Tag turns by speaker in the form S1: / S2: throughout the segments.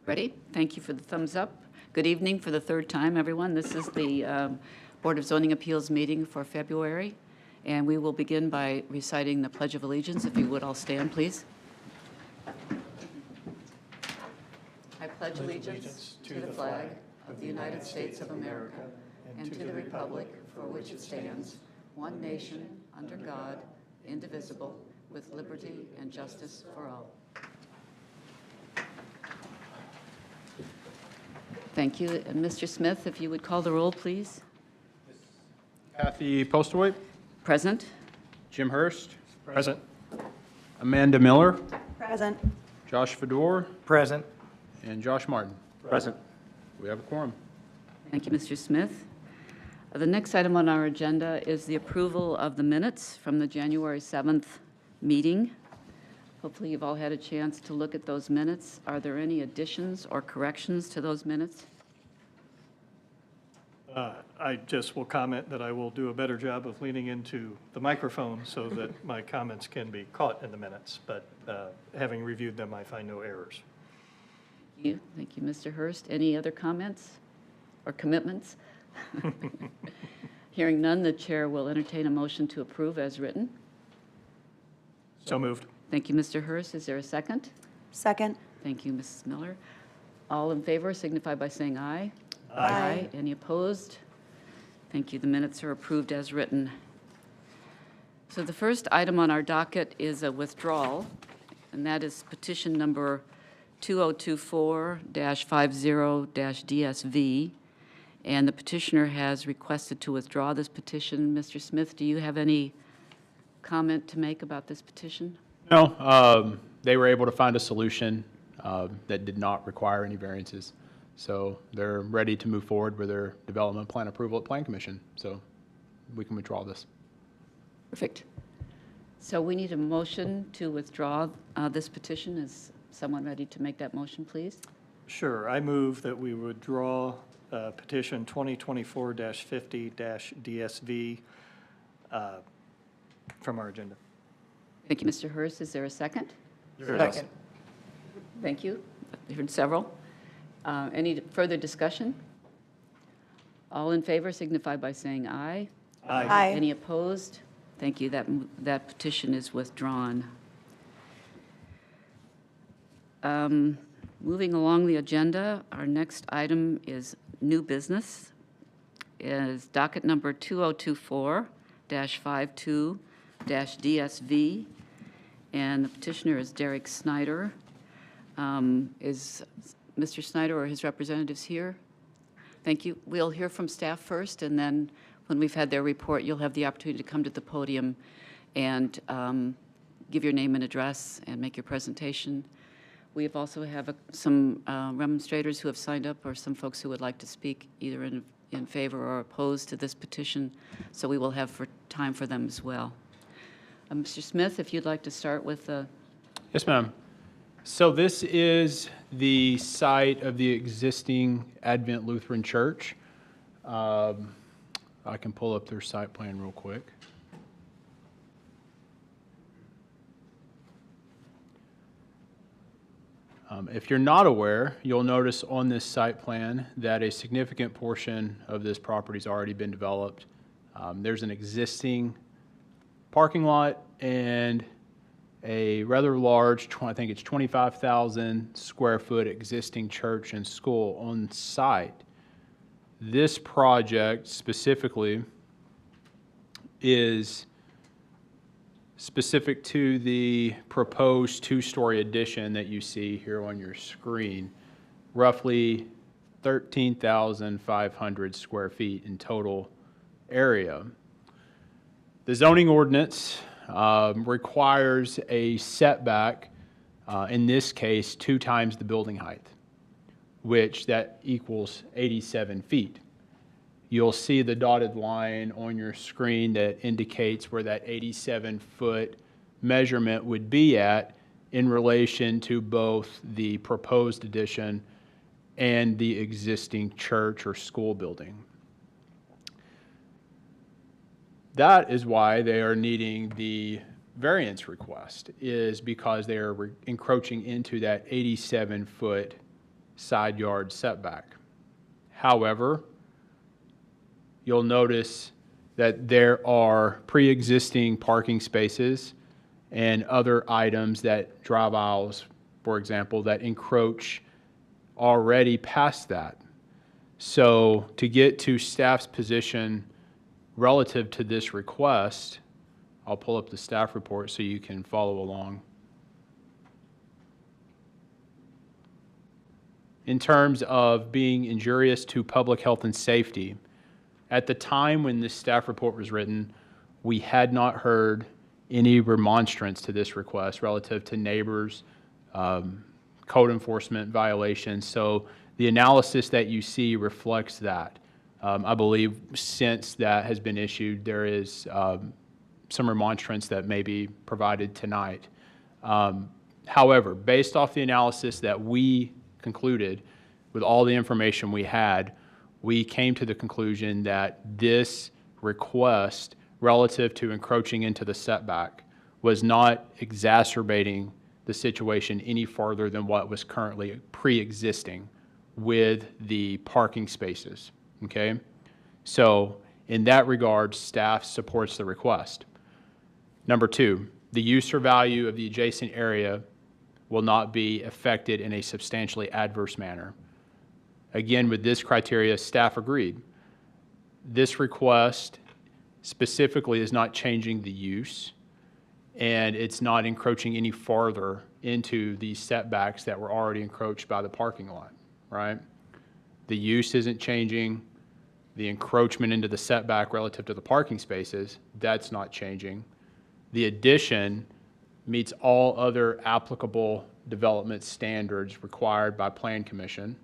S1: Ready? Thank you for the thumbs up. Good evening for the third time, everyone. This is the Board of Zoning Appeals meeting for February, and we will begin by reciting the Pledge of Allegiance. If you would all stand, please. I pledge allegiance to the flag of the United States of America and to the republic for which it stands, one nation, under God, indivisible, with liberty and justice for all. Thank you. And Mr. Smith, if you would call the roll, please.
S2: Kathy Postlewaite.
S1: Present.
S2: Jim Hurst.
S3: Present.
S2: Amanda Miller.
S4: Present.
S2: Josh Fedor.
S3: Present.
S2: And Josh Martin.
S3: Present.
S2: We have a quorum.
S1: Thank you, Mr. Smith. The next item on our agenda is the approval of the minutes from the January 7th meeting. Hopefully you've all had a chance to look at those minutes. Are there any additions or corrections to those minutes?
S3: I just will comment that I will do a better job of leaning into the microphone so that my comments can be caught in the minutes, but having reviewed them, I find no errors.
S1: Thank you, Mr. Hurst. Any other comments or commitments? Hearing none, the chair will entertain a motion to approve as written.
S3: So moved.
S1: Thank you, Mr. Hurst. Is there a second?
S4: Second.
S1: Thank you, Mrs. Miller. All in favor signify by saying aye.
S4: Aye.
S1: Any opposed? Thank you. The minutes are approved as written. So the first item on our docket is a withdrawal, and that is petition number 2024-50-DSV. And the petitioner has requested to withdraw this petition. Mr. Smith, do you have any comment to make about this petition?
S2: No, they were able to find a solution that did not require any variances. So they're ready to move forward with their development plan approval at Plan Commission. So we can withdraw this.
S1: Perfect. So we need a motion to withdraw this petition. Is someone ready to make that motion, please?
S3: Sure. I move that we withdraw petition 2024-50-DSV from our agenda.
S1: Thank you, Mr. Hurst. Is there a second?
S3: Second.
S1: Thank you. I heard several. Any further discussion? All in favor signify by saying aye.
S4: Aye.
S1: Any opposed? Thank you. That petition is withdrawn. Moving along the agenda, our next item is new business. Is docket number 2024-52-DSV, and the petitioner is Derek Snyder. Is Mr. Snyder or his representatives here? Thank you. We'll hear from staff first, and then when we've had their report, you'll have the opportunity to come to the podium and give your name and address and make your presentation. We also have some remonstrators who have signed up, or some folks who would like to speak either in favor or opposed to this petition, so we will have time for them as well. Mr. Smith, if you'd like to start with the...
S2: Yes, ma'am. So this is the site of the existing Advent Lutheran Church. I can pull up their site plan real quick. If you're not aware, you'll notice on this site plan that a significant portion of this property has already been developed. There's an existing parking lot and a rather large, I think it's 25,000 square foot existing church and school on site. This project specifically is specific to the proposed two-story addition that you see here on your screen, roughly 13,500 square feet in total area. The zoning ordinance requires a setback, in this case, 2 times the building height, which that equals 87 feet. You'll see the dotted line on your screen that indicates where that 87-foot measurement would be at in relation to both the proposed addition and the existing church or school building. That is why they are needing the variance request, is because they are encroaching into that 87-foot side yard setback. However, you'll notice that there are pre-existing parking spaces and other items that drive aisles, for example, that encroach already past that. So to get to staff's position relative to this request, I'll pull up the staff report so you can follow along. In terms of being injurious to public health and safety, at the time when this staff report was written, we had not heard any remonstrance to this request relative to neighbors, code enforcement violations. So the analysis that you see reflects that. I believe since that has been issued, there is some remonstrance that may be provided tonight. However, based off the analysis that we concluded with all the information we had, we came to the conclusion that this request relative to encroaching into the setback was not exacerbating the situation any further than what was currently pre-existing with the parking spaces, okay? So in that regard, staff supports the request. Number two, the use or value of the adjacent area will not be affected in a substantially adverse manner. Again, with this criteria, staff agreed. This request specifically is not changing the use, and it's not encroaching any farther into the setbacks that were already encroached by the parking lot, right? The use isn't changing. The encroachment into the setback relative to the parking spaces, that's not changing. The addition meets all other applicable development standards required by Plan Commission.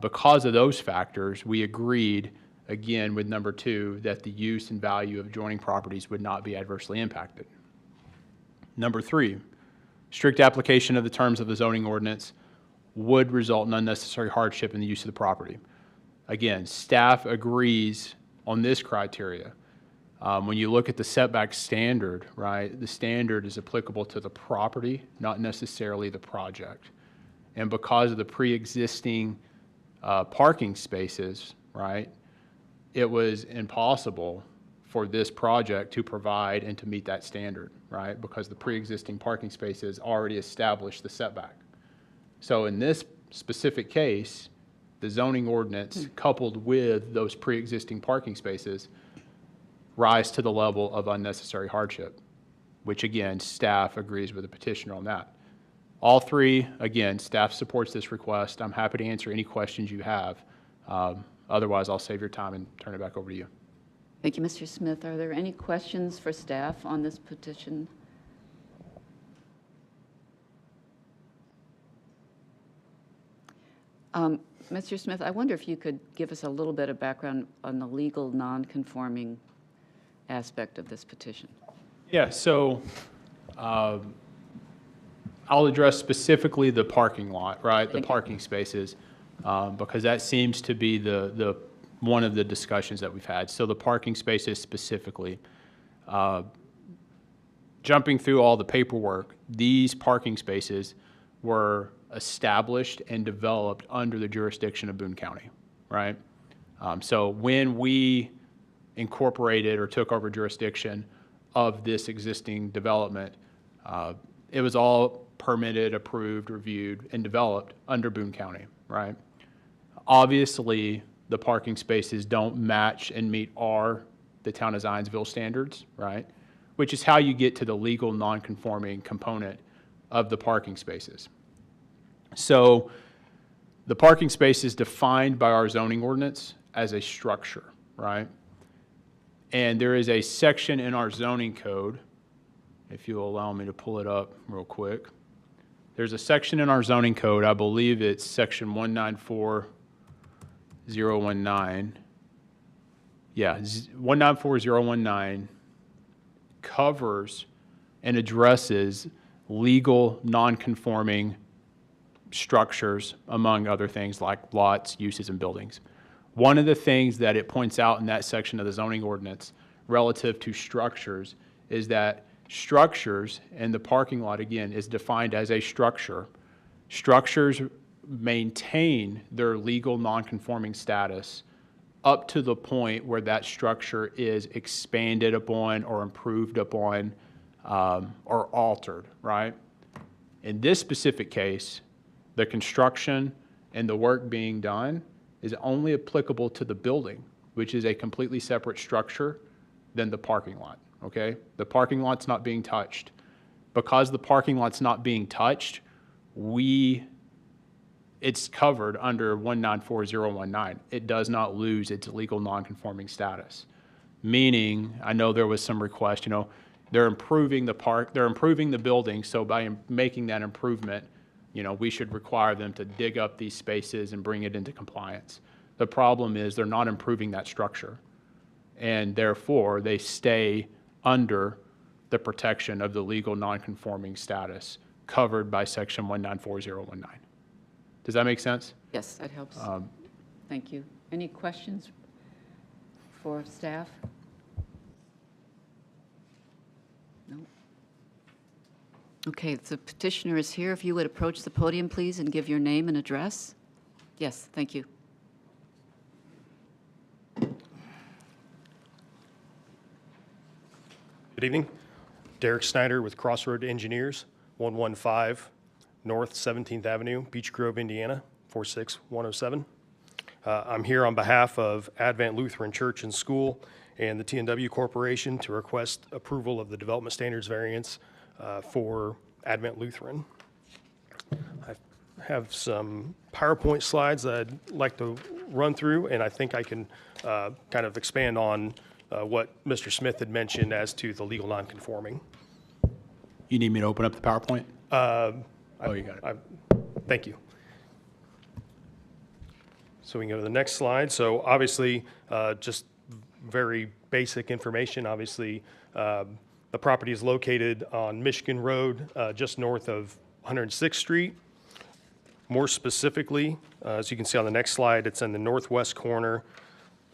S2: Because of those factors, we agreed, again, with number two, that the use and value of adjoining properties would not be adversely impacted. Number three, strict application of the terms of the zoning ordinance would result in unnecessary hardship in the use of the property. Again, staff agrees on this criteria. When you look at the setback standard, right, the standard is applicable to the property, not necessarily the project. And because of the pre-existing parking spaces, right, it was impossible for this project to provide and to meet that standard, right, because the pre-existing parking spaces already established the setback. So in this specific case, the zoning ordinance coupled with those pre-existing parking spaces rise to the level of unnecessary hardship, which again, staff agrees with the petitioner on that. All three, again, staff supports this request. I'm happy to answer any questions you have. Otherwise, I'll save your time and turn it back over to you.
S1: Thank you, Mr. Smith. Are there any questions for staff on this petition? Mr. Smith, I wonder if you could give us a little bit of background on the legal non-conforming aspect of this petition.
S2: Yeah, so I'll address specifically the parking lot, right, the parking spaces, because that seems to be the one of the discussions that we've had. So the parking spaces specifically. Jumping through all the paperwork, these parking spaces were established and developed under the jurisdiction of Boone County, right? So when we incorporated or took over jurisdiction of this existing development, it was all permitted, approved, reviewed, and developed under Boone County, right? Obviously, the parking spaces don't match and meet the town of Zionsville standards, right? Which is how you get to the legal non-conforming component of the parking spaces. So the parking space is defined by our zoning ordinance as a structure, right? And there is a section in our zoning code, if you'll allow me to pull it up real quick. There's a section in our zoning code, I believe it's section 194019. Yeah, 194019 covers and addresses legal non-conforming structures, among other things like lots, uses, and buildings. One of the things that it points out in that section of the zoning ordinance relative to structures is that structures, and the parking lot, again, is defined as a structure. Structures maintain their legal nonconforming status up to the point where that structure is expanded upon or improved upon or altered, right? In this specific case, the construction and the work being done is only applicable to the building, which is a completely separate structure than the parking lot, okay? The parking lot's not being touched. Because the parking lot's not being touched, it's covered under 194.019. It does not lose its legal nonconforming status. Meaning, I know there was some request, they're improving the building, so by making that improvement, we should require them to dig up these spaces and bring it into compliance. The problem is they're not improving that structure, and therefore they stay under the protection of the legal nonconforming status covered by section 194.019. Does that make sense?
S1: Yes, that helps. Thank you. Any questions for staff? No? Okay, the petitioner is here. If you would approach the podium, please, and give your name and address. Yes, thank you.
S5: Good evening. Derek Snyder with Crossroad Engineers, 115 North 17th Avenue, Beech Grove, Indiana, 46107. I'm here on behalf of Advent Lutheran Church and School and the T&W Corporation to request approval of the development standards variance for Advent Lutheran. I have some PowerPoint slides that I'd like to run through, and I think I can kind of expand on what Mr. Smith had mentioned as to the legal nonconforming.
S2: You need me to open up the PowerPoint? You got it.
S5: Thank you. So we can go to the next slide. So obviously, just very basic information. Obviously, the property is located on Michigan Road, just north of 106th Street. More specifically, as you can see on the next slide, it's in the northwest corner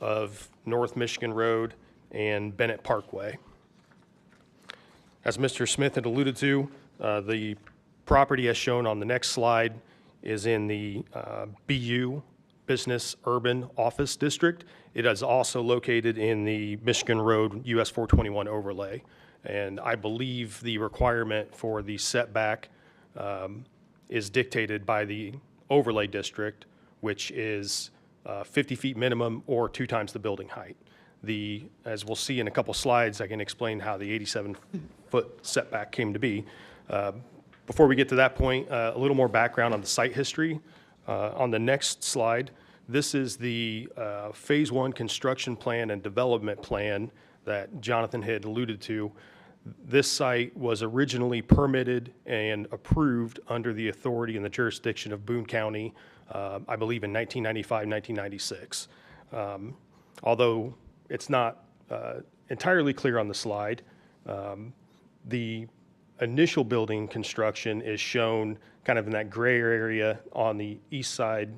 S5: of North Michigan Road and Bennett Parkway. As Mr. Smith had alluded to, the property as shown on the next slide is in the BU, Business Urban Office District. It is also located in the Michigan Road US 421 overlay. And I believe the requirement for the setback is dictated by the overlay district, which is 50 feet minimum or 2 times the building height. As we'll see in a couple slides, I can explain how the 87-foot setback came to be. Before we get to that point, a little more background on the site history. On the next slide, this is the Phase 1 construction plan and development plan that Jonathan had alluded to. This site was originally permitted and approved under the authority and the jurisdiction of Boone County, I believe in 1995, 1996. Although it's not entirely clear on the slide, the initial building construction is shown kind of in that gray area on the east side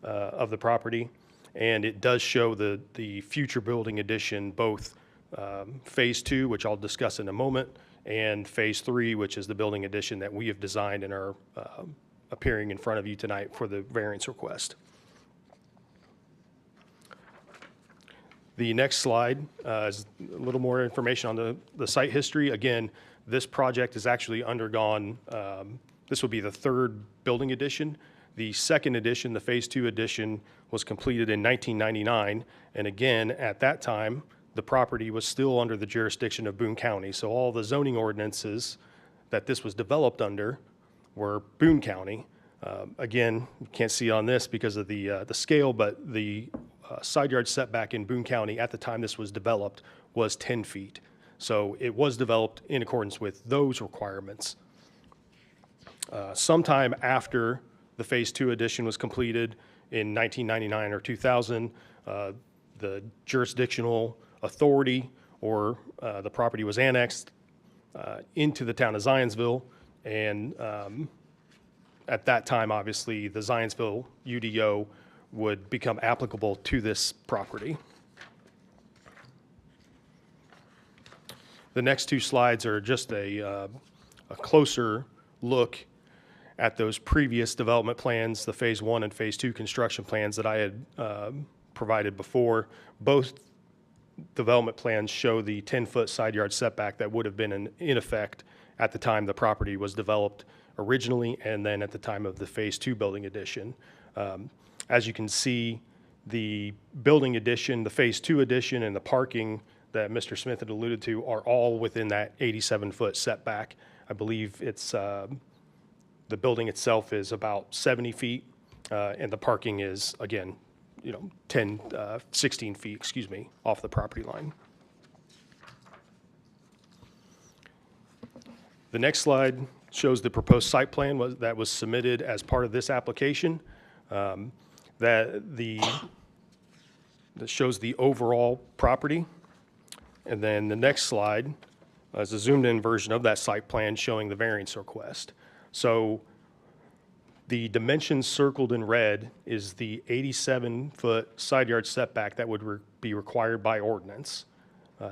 S5: of the property, and it does show the future building addition, both Phase 2, which I'll discuss in a moment, and Phase 3, which is the building addition that we have designed and are appearing in front of you tonight for the variance request. The next slide is a little more information on the site history. Again, this project has actually undergone, this will be the 3rd building addition. The 2nd addition, the Phase 2 addition, was completed in 1999. And again, at that time, the property was still under the jurisdiction of Boone County. So all the zoning ordinances that this was developed under were Boone County. Again, you can't see on this because of the scale, but the side yard setback in Boone County at the time this was developed was 10 feet. So it was developed in accordance with those requirements. Sometime after the Phase 2 addition was completed in 1999 or 2000, the jurisdictional authority or the property was annexed into the town of Zionsville, and at that time, obviously, the Zionsville UDO would become applicable to this property. The next 2 slides are just a closer look at those previous development plans, the Phase 1 and Phase 2 construction plans that I had provided before. Both development plans show the 10-foot side yard setback that would have been in effect at the time the property was developed originally, and then at the time of the Phase 2 building addition. As you can see, the building addition, the Phase 2 addition, and the parking that Mr. Smith had alluded to are all within that 87-foot setback. I believe it's, the building itself is about 70 feet, and the parking is, again, 16 feet, excuse me, off the property line. The next slide shows the proposed site plan that was submitted as part of this application. That shows the overall property. And then the next slide is a zoomed-in version of that site plan showing the variance request. So the dimensions circled in red is the 87-foot side yard setback that would be required by ordinance.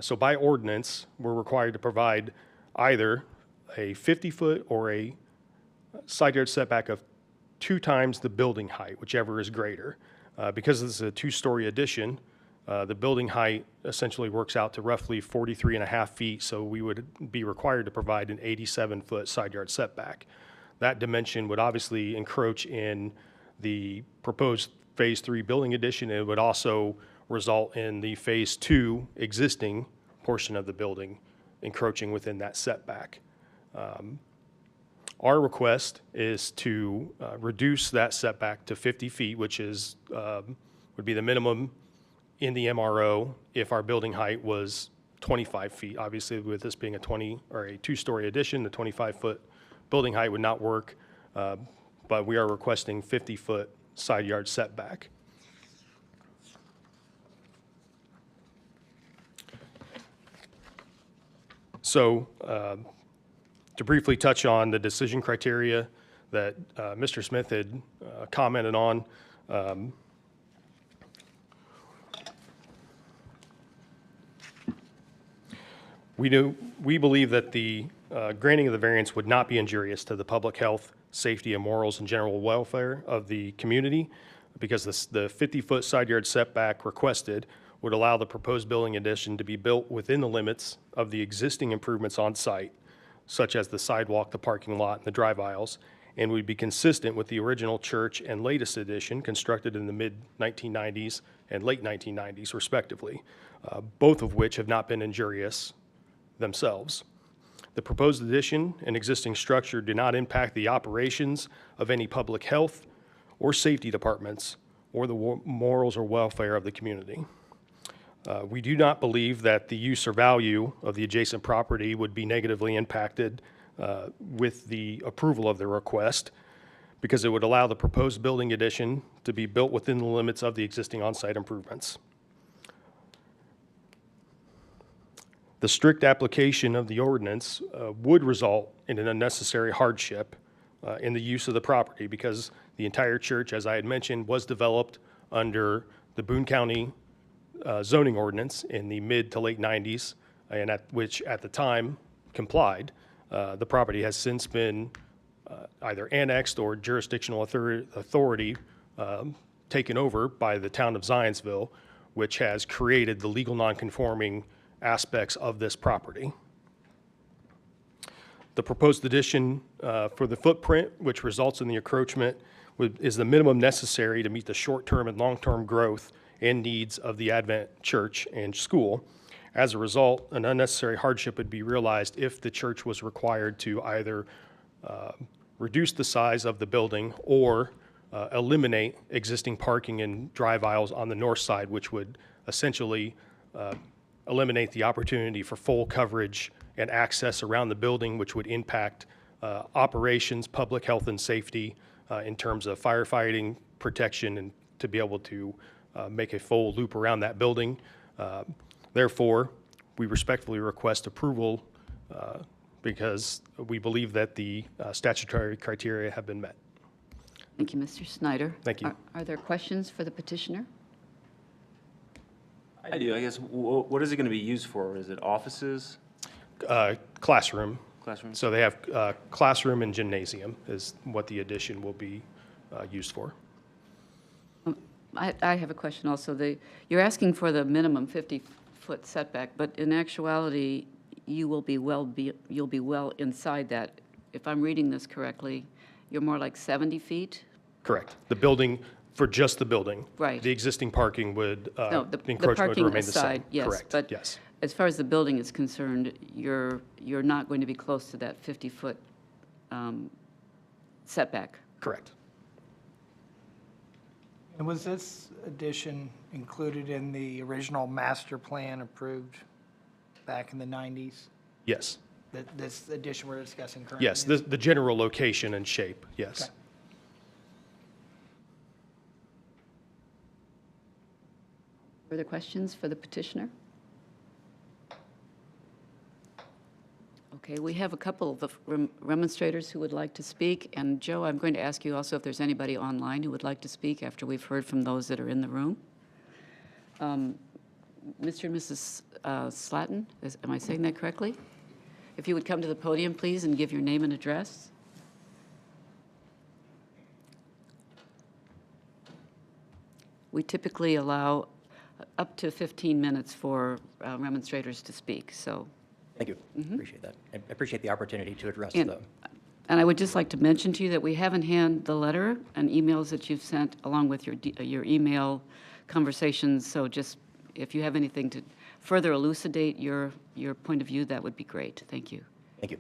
S5: So by ordinance, we're required to provide either a 50-foot or a side yard setback of 2 times the building height, whichever is greater. Because this is a 2-story addition, the building height essentially works out to roughly 43.5 feet, so we would be required to provide an 87-foot side yard setback. That dimension would obviously encroach in the proposed Phase 3 building addition. It would also result in the Phase 2 existing portion of the building encroaching within that setback. Our request is to reduce that setback to 50 feet, which is would be the minimum in the MRO if our building height was 25 feet. Obviously, with this being a 2-story addition, the 25-foot building height would not work, but we are requesting 50-foot side yard setback. So, to briefly touch on the decision criteria that Mr. Smith had commented on, we believe that the granting of the variance would not be injurious to the public health, safety, and morals and general welfare of the community, because the 50-foot side yard setback requested would allow the proposed building addition to be built within the limits of the existing improvements on site, such as the sidewalk, the parking lot, and the drive aisles, and would be consistent with the original church and latest addition constructed in the mid-1990s and late 1990s, respectively, both of which have not been injurious themselves. The proposed addition and existing structure do not impact the operations of any public health or safety departments or the morals or welfare of the community. We do not believe that the use or value of the adjacent property would be negatively impacted with the approval of the request, because it would allow the proposed building addition to be built within the limits of the existing on-site improvements. The strict application of the ordinance would result in an unnecessary hardship in the use of the property, because the entire church, as I had mentioned, was developed under the Boone County zoning ordinance in the mid to late 90s, and which at the time complied. The property has since been either annexed or jurisdictional authority taken over by the town of Zionsville, which has created the legal nonconforming aspects of this property. The proposed addition for the footprint, which results in the encroachment, is the minimum necessary to meet the short-term and long-term growth and needs of the Advent Church and school. As a result, an unnecessary hardship would be realized if the church was required to either reduce the size of the building or eliminate existing parking and drive aisles on the north side, which would essentially eliminate the opportunity for full coverage and access around the building, which would impact operations, public health and safety in terms of firefighting, protection, and to be able to make a full loop around that building. Therefore, we respectfully request approval because we believe that the statutory criteria have been met.
S1: Thank you, Mr. Snyder.
S5: Thank you.
S1: Are there questions for the petitioner?
S6: I do. I guess, what is it going to be used for? Is it offices?
S5: Classroom.
S6: Classroom?
S5: So they have classroom and gymnasium is what the addition will be used for.
S1: I have a question also. You're asking for the minimum 50-foot setback, but in actuality, you'll be well inside that. If I'm reading this correctly, you're more like 70 feet?
S5: Correct. The building, for just the building.
S1: Right.
S5: The existing parking would,
S1: No,
S5: the
S1: the
S5: encroachment would
S1: parking
S5: remain the same.
S1: aside, yes.
S5: Correct,
S1: But
S5: yes.
S1: as far as the building is concerned, you're not going to be close to that 50-foot setback.
S5: Correct.
S7: And was this addition included in the original master plan approved back in the 90s?
S5: Yes.
S7: This addition we're discussing currently?
S5: Yes, the general location and shape, yes.
S7: Okay.
S1: Further questions for the petitioner? Okay, we have a couple of remonstrators who would like to speak. And Joe, I'm going to ask you also if there's anybody online who would like to speak after we've heard from those that are in the room. Mr. and Mrs. Slatton, am I saying that correctly? If you would come to the podium, please, and give your name and address. We typically allow up to 15 minutes for remonstrators to speak, so.
S8: Thank you. Appreciate that. I appreciate the opportunity to address
S1: And,
S8: the,
S1: and I would just like to mention to you that we have in hand the letter and emails that you've sent along with your email conversations. So just if you have anything to further elucidate your point of view, that would be great. Thank you.
S8: thank you.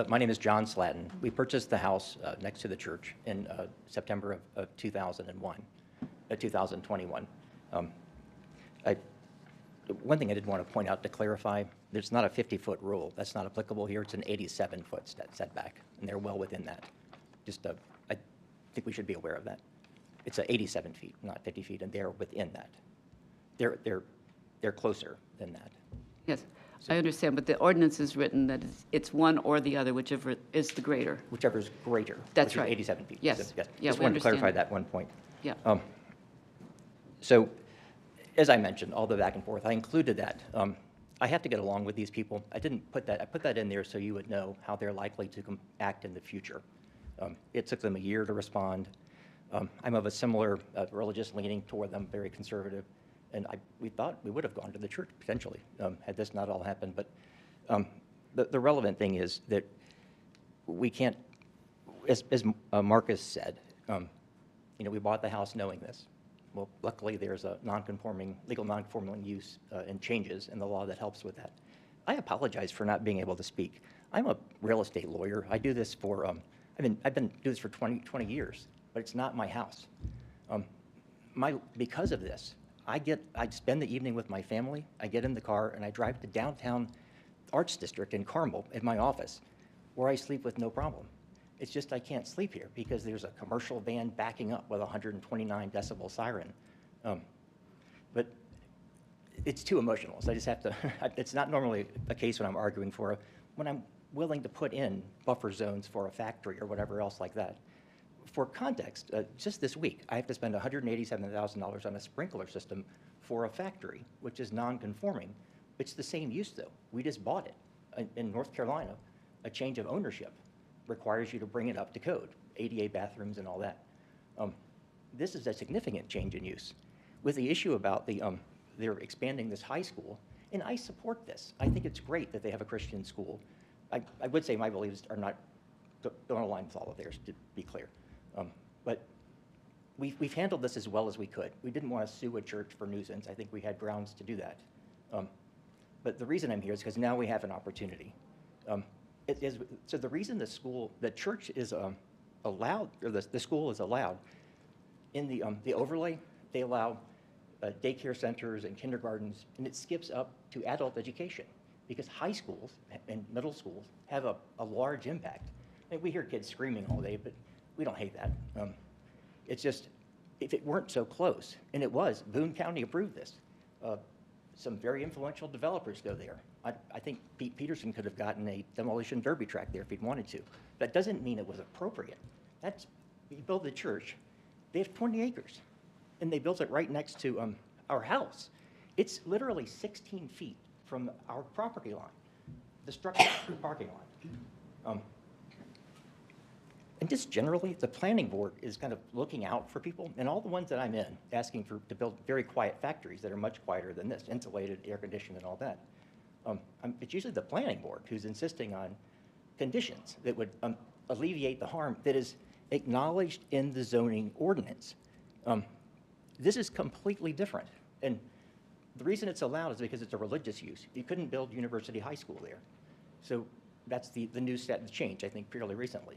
S8: My name is John Slatton. We purchased the house next to the church in September of 2001, 2021. One thing I did want to point out to clarify, there's not a 50-foot rule. That's not applicable here. It's an 87-foot setback, and they're well within that. I think we should be aware of that. It's 87 feet, not 50 feet, and they're within that. They're closer than that.
S1: Yes, I understand, but the ordinance is written that it's one or the other, whichever is the greater.
S8: Whichever is greater.
S1: That's
S8: which is
S1: right.
S8: 87 feet.
S1: Yes.
S8: So,
S1: Yeah,
S8: just
S1: we
S8: wanted to clarify
S1: understand.
S8: that one point.
S1: Yeah.
S8: So, as I mentioned, all the back and forth, I included that. I have to get along with these people. I didn't put that, I put that in there so you would know how they're likely to act in the future. It took them a year to respond. I'm of a similar religious leaning toward them, very conservative. And we thought we would have gone to the church potentially, had this not all happened. But the relevant thing is that we can't, as Marcus said, we bought the house knowing this. Well, luckily, there's a legal non-conforming use and changes in the law that helps with that. I apologize for not being able to speak. I'm a real estate lawyer. I do this for, I've been doing this for 20 years, but it's not my house. Because of this, I spend the evening with my family. I get in the car and I drive to downtown Arts District in Carmel in my office, where I sleep with no problem. It's just I can't sleep here because there's a commercial van backing up with a 129 decibel siren. But it's too emotional, so I just have to, it's not normally a case when I'm arguing when I'm willing to put in buffer zones for a factory or whatever else like that. For context, just this week, I have to spend $187,000 on a sprinkler system for a factory, which is non-conforming. It's the same use, though. We just bought it in North Carolina. A change of ownership requires you to bring it up to code, ADA bathrooms and all that. This is a significant change in use. With the issue about they're expanding this high school, and I support this. I think it's great that they have a Christian school. I would say my beliefs are not, don't align with all of theirs, to be clear. But we've handled this as well as we could. We didn't want to sue a church for nuisance. I think we had grounds to do that. But the reason I'm here is because now we have an opportunity. So the reason the church is allowed, or the school is allowed, in the overlay, they allow daycare centers and kindergartens, and it skips up to adult education because high schools and middle schools have a large impact. I mean, we hear kids screaming all day, but we don't hate that. It's just, if it weren't so close, and it was, Boone County approved this. Some very influential developers go there. I think Pete Peterson could have gotten a demolition derby track there if he'd wanted to. That doesn't mean it was appropriate. You build the church, they have 20 acres, and they built it right next to our house. It's literally 16 feet from our property line. the structure of the parking lot. And just generally, the planning board is kind of looking out for people, and all the ones that I'm in, asking to build very quiet factories that are much quieter than this, insulated, air conditioned, and all that. It's usually the planning board who's insisting on conditions that would alleviate the harm that is acknowledged in the zoning ordinance. This is completely different, and the reason it's allowed is because it's a religious use. You couldn't build University High School there. So that's the new set, the change, I think, fairly recently.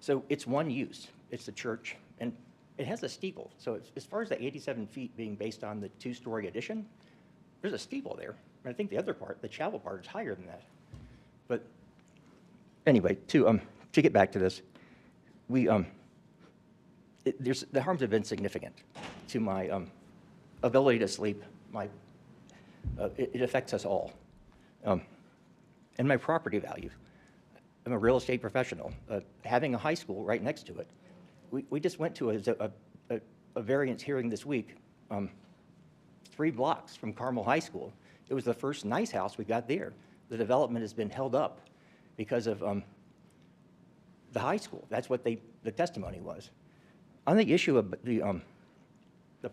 S8: So it's one use. It's the church, and it has a steeple. So as far as the 87 feet being based on the two-story addition, there's a steeple there. And I think the other part, the chapel part, is higher than that. But anyway, to get back to this, the harms have been significant to my ability to sleep. It affects us all. And my property value. I'm a real estate professional. Having a high school right next to it, we just went to a variance hearing this week, 3 blocks from Carmel High School. It was the first nice house we got there. The development has been held up because of the high school. That's what the testimony was. On the issue of the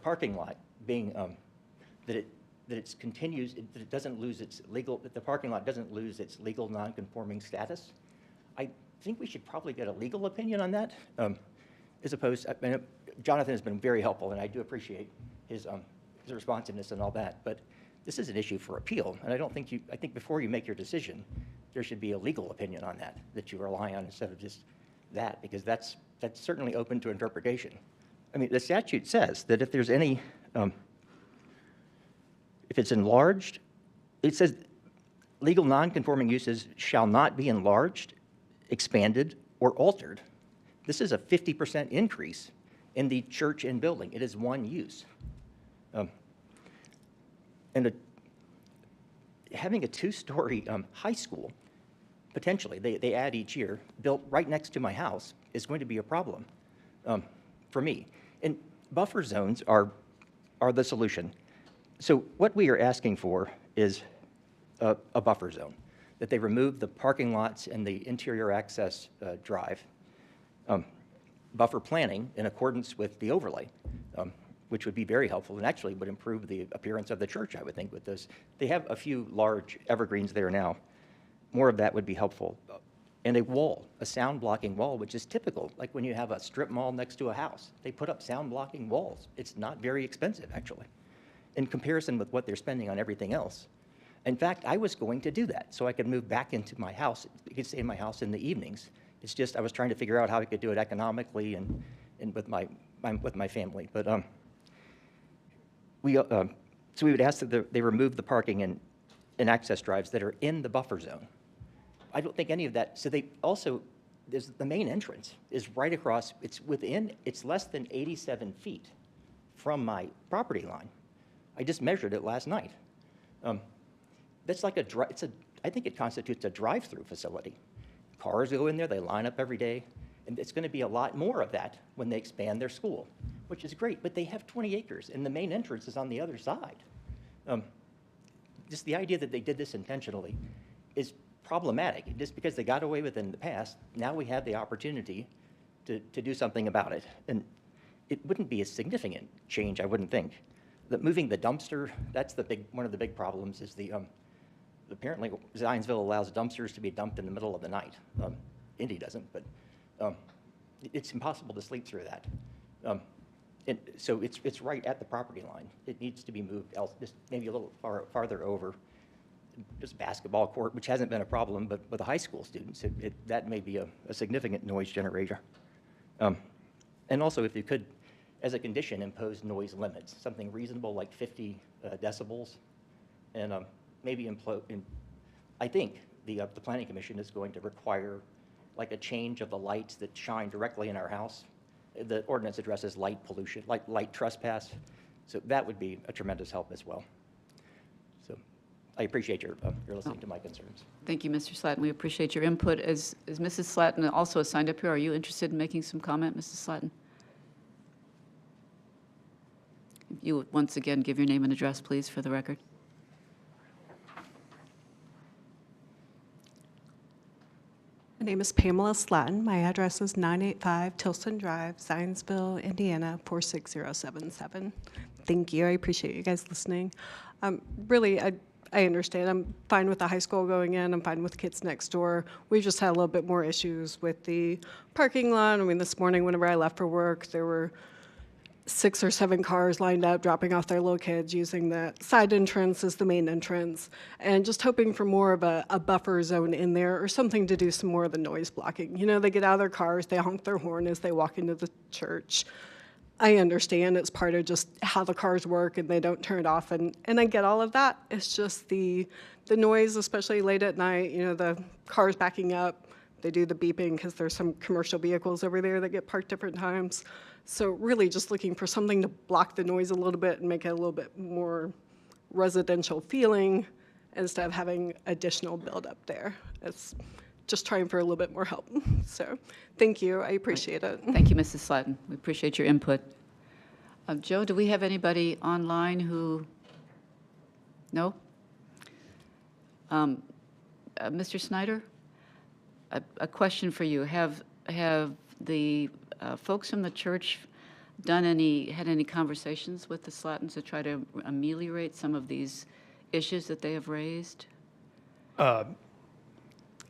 S8: parking lot being that it doesn't lose its legal, that the parking lot doesn't lose its legal non-conforming status. I think we should probably get a legal opinion on that, as opposed, I mean, Jonathan has been very helpful, and I do appreciate his responsiveness and all that, but this is an issue for appeal, and I think before you make your decision, there should be a legal opinion on that you rely on instead of just that, because that's certainly open to interpretation. I mean, the statute says that if there's any, if it's enlarged, it says legal non-conforming uses shall not be enlarged, expanded, or altered. This is a 50% increase in the church and building. It is one use. And having a 2-story high school, potentially, they add each year, built right next to my house, is going to be a problem for me. And buffer zones are the solution. So what we are asking for is a buffer zone, that they remove the parking lots and the interior access drive. Buffer planning in accordance with the overlay, which would be very helpful and actually would improve the appearance of the church, I would think, with this. They have a few large evergreens there now. More of that would be helpful. And a wall, a sound blocking wall, which is typical, like when you have a strip mall next to a house. They put up sound blocking walls. It's not very expensive, actually, in comparison with what they're spending on everything else. In fact, I was going to do that so I could move back into my house. I could stay in my house in the evenings. It's just I was trying to figure out how I could do it economically and with my family. But so we would ask that they remove the parking and access drives that are in the buffer zone. I don't think any of that. So they also, there's the main entrance is right across. It's less than 87 feet from my property line. I just measured it last night. That's like I think it constitutes a drive-through facility. Cars go in there, they line up every day, and it's going to be a lot more of that when they expand their school, which is great, but they have 20 acres, and the main entrance is on the other side. Just the idea that they did this intentionally is problematic. Just because they got away with it in the past, now we have the opportunity to do something about it. And it wouldn't be a significant change, I wouldn't think. Moving the dumpster, that's one of the big problems is apparently Zionsville allows dumpsters to be dumped in the middle of the night. Indy doesn't, but it's impossible to sleep through that. And so it's right at the property line. It needs to be moved just maybe a little farther over. Just basketball court, which hasn't been a problem, but with the high school students, that may be a significant noise generator. And also, if you could, as a condition, impose noise limits, something reasonable like 50 decibels, and maybe I think the Planning Commission is going to require like a change of the lights that shine directly in our house. The ordinance addresses light pollution, like light trespass, so that would be a tremendous help as well. So I appreciate your listening to my concerns.
S1: Thank you, Mr. Slatton. We appreciate your input. Is Mrs. Slatton also signed up here? Are you interested in making some comment, Mrs. Slatton? If you would once again give your name and address, please, for the record.
S6: name is Pamela Slatton. My address is 985 Tilson Drive, Zionsville, Indiana, 46077. Thank you. I appreciate you guys listening. Really, I understand. I'm fine with the high school going in. I'm fine with kids next door. We just had a little bit more issues with the parking lot. I mean, this morning whenever I left for work, there were 6 or 7 cars lined up dropping off their little kids using the side entrance as the main entrance, and just hoping for more of a buffer zone in there or something to do some more of the noise blocking. You know, they get out of their cars, they honk their horn as they walk into the church. I understand it's part of just how the cars work and they don't turn it off, and I get all of that. It's just the noise, especially late at night, you know, the cars backing up, they do the beeping because there's some commercial vehicles over there that get parked different times. So really just looking for something to block the noise a little bit and make it a little bit more residential feeling instead of having additional buildup there. It's just trying for a little bit more help. So thank you. I appreciate it.
S1: Thank you, Mrs. Slatton. We appreciate your input. Joe, do we have anybody online who, no? Mr. Snyder, a question for you. Have the folks from the church had any conversations with the Slattons to try to ameliorate some of these issues that they have raised?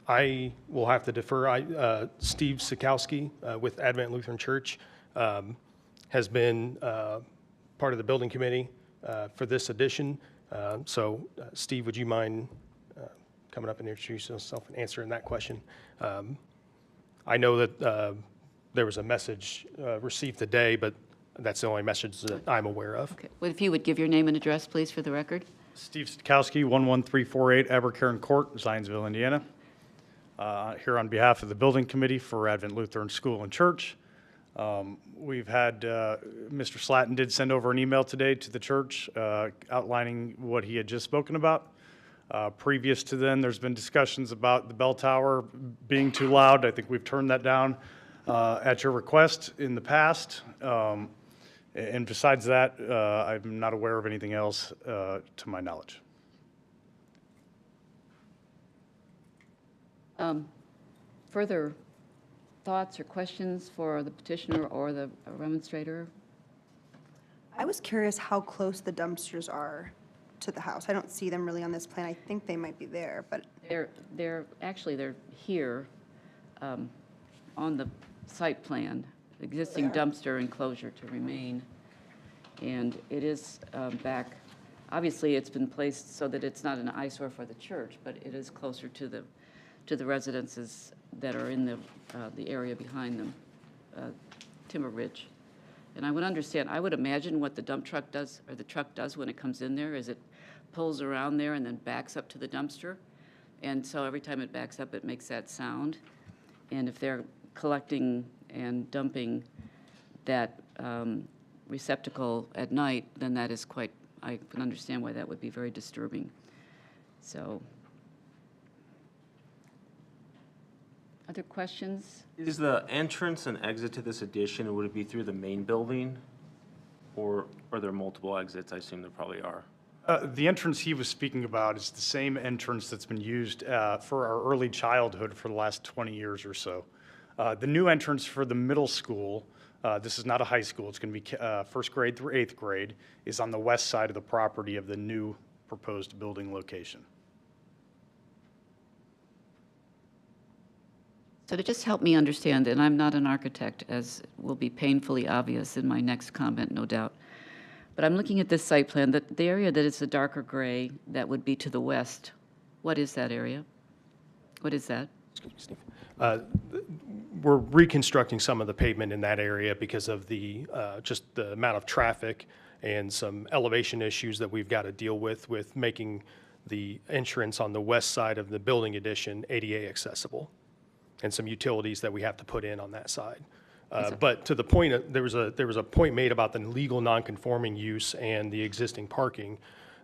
S5: I will have to defer. Steve Sikowski with Advent Lutheran Church has been part of the building committee for this edition. So, Steve, would you mind coming up and introducing yourself and answering that question? I know that there was a message received today, but that's the only message that I'm aware of.
S1: Okay. Well, if you would give your name and address, please, for the record.
S9: Steve Stikowski, 11348 Abercairn Court, Zionsville, Indiana. Here on behalf of the Building Committee for Advent Lutheran School and Church. We've had, Mr. Slatton did send over an email today to the church outlining what he had just spoken about. Previous to then, there's been discussions about the bell tower being too loud. I think we've turned that down at your request in the past. And besides that, I'm not aware of anything else to my knowledge.
S1: Further thoughts or questions for the petitioner or the remonstrator?
S4: I was curious how close the dumpsters are to the house. I don't see them really on this plan. I think they might be there, but
S1: They're here on the site plan, existing dumpster enclosure to remain. And it is back, obviously it's been placed so that it's not an eyesore for the church, but it is closer to the residences that are in the area behind them, Timber Ridge. And I would imagine what the dump truck does, or the truck does when it comes in there, is it pulls around there and then backs up to the dumpster. And so every time it backs up, it makes that sound. And if they're collecting and dumping that receptacle at night, then that is I can understand why that would be very disturbing. So, other questions?
S10: Is the entrance and exit to this addition, would it be through the main building? Or are there multiple exits? I assume there probably are.
S9: The entrance he was speaking about is the same entrance that's been used for our early childhood for the last 20 years or so. The new entrance for the middle school, this is not a high school, it's going to be first grade through 8th grade, is on the west side of the property of the new proposed building location.
S1: So to just help me understand, and I'm not an architect, as will be painfully obvious in my next comment, no doubt, but I'm looking at this site plan, the area that is the darker gray that would be to the west, what is that area? What is that?
S5: Excuse me, Steve. We're reconstructing some of the pavement in that area because of the just the amount of traffic and some elevation issues that we've got to deal with making the entrance on the west side of the building addition ADA accessible, and some utilities that we have to put in on that side. But to the point, there was a point made about the legal nonconforming use and the existing parking.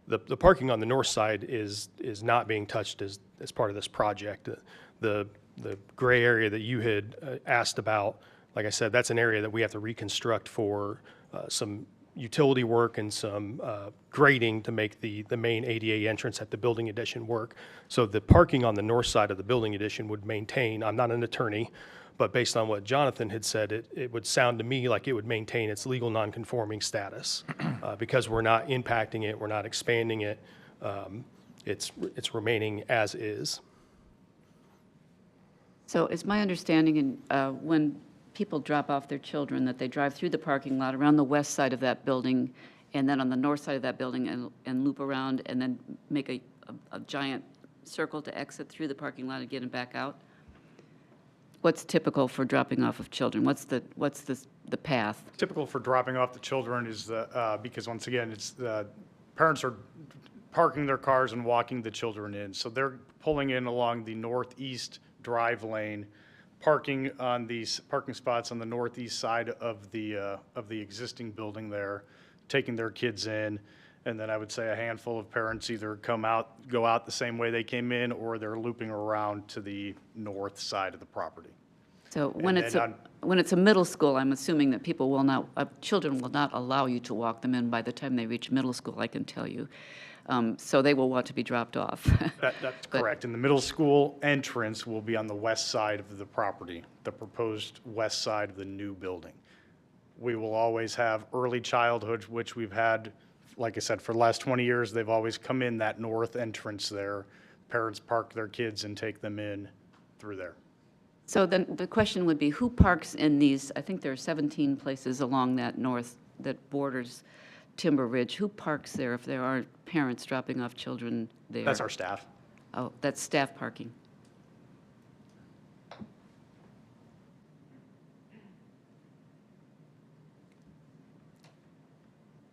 S5: The parking on the north side is not being touched as part of this project. The gray area that you had asked about, like I said, that's an area that we have to reconstruct for some utility work and some grading to make the main ADA entrance at the building addition work. So the parking on the north side of the building addition would maintain, I'm not an attorney, but based on what Jonathan had said, it would sound to me like it would maintain its legal nonconforming status because we're not impacting it, we're not expanding it. It's remaining as is.
S1: So it's my understanding, when people drop off their children, that they drive through the parking lot around the west side of that building, and then on the north side of that building and loop around, and then make a giant circle to exit through the parking lot again and back out? What's typical for dropping off of children? What's the path?
S9: Typical for dropping off the children is because once again, it's the parents are parking their cars and walking the children in. So they're pulling in along the northeast drive lane, parking on these parking spots on the northeast side of the existing building there, taking their kids in. And then I would say a handful of parents either go out the same way they came in, or they're looping around to the north side of the property.
S1: So when it's a middle school, I'm assuming that people will not, children will not allow you to walk them in by the time they reach middle school, I can tell you. So they will want to be dropped off.
S9: That's correct. And the middle school entrance will be on the west side of the property, the proposed west side of the new building. We will always have early childhood, which we've had, like I said, for the last 20 years, they've always come in that north entrance there. Parents park their kids and take them in through there.
S1: So then the question would be, who parks in these, I think there are 17 places along that that borders Timber Ridge. Who parks there if there are parents dropping off children there?
S9: That's our staff.
S1: Oh, that's staff parking.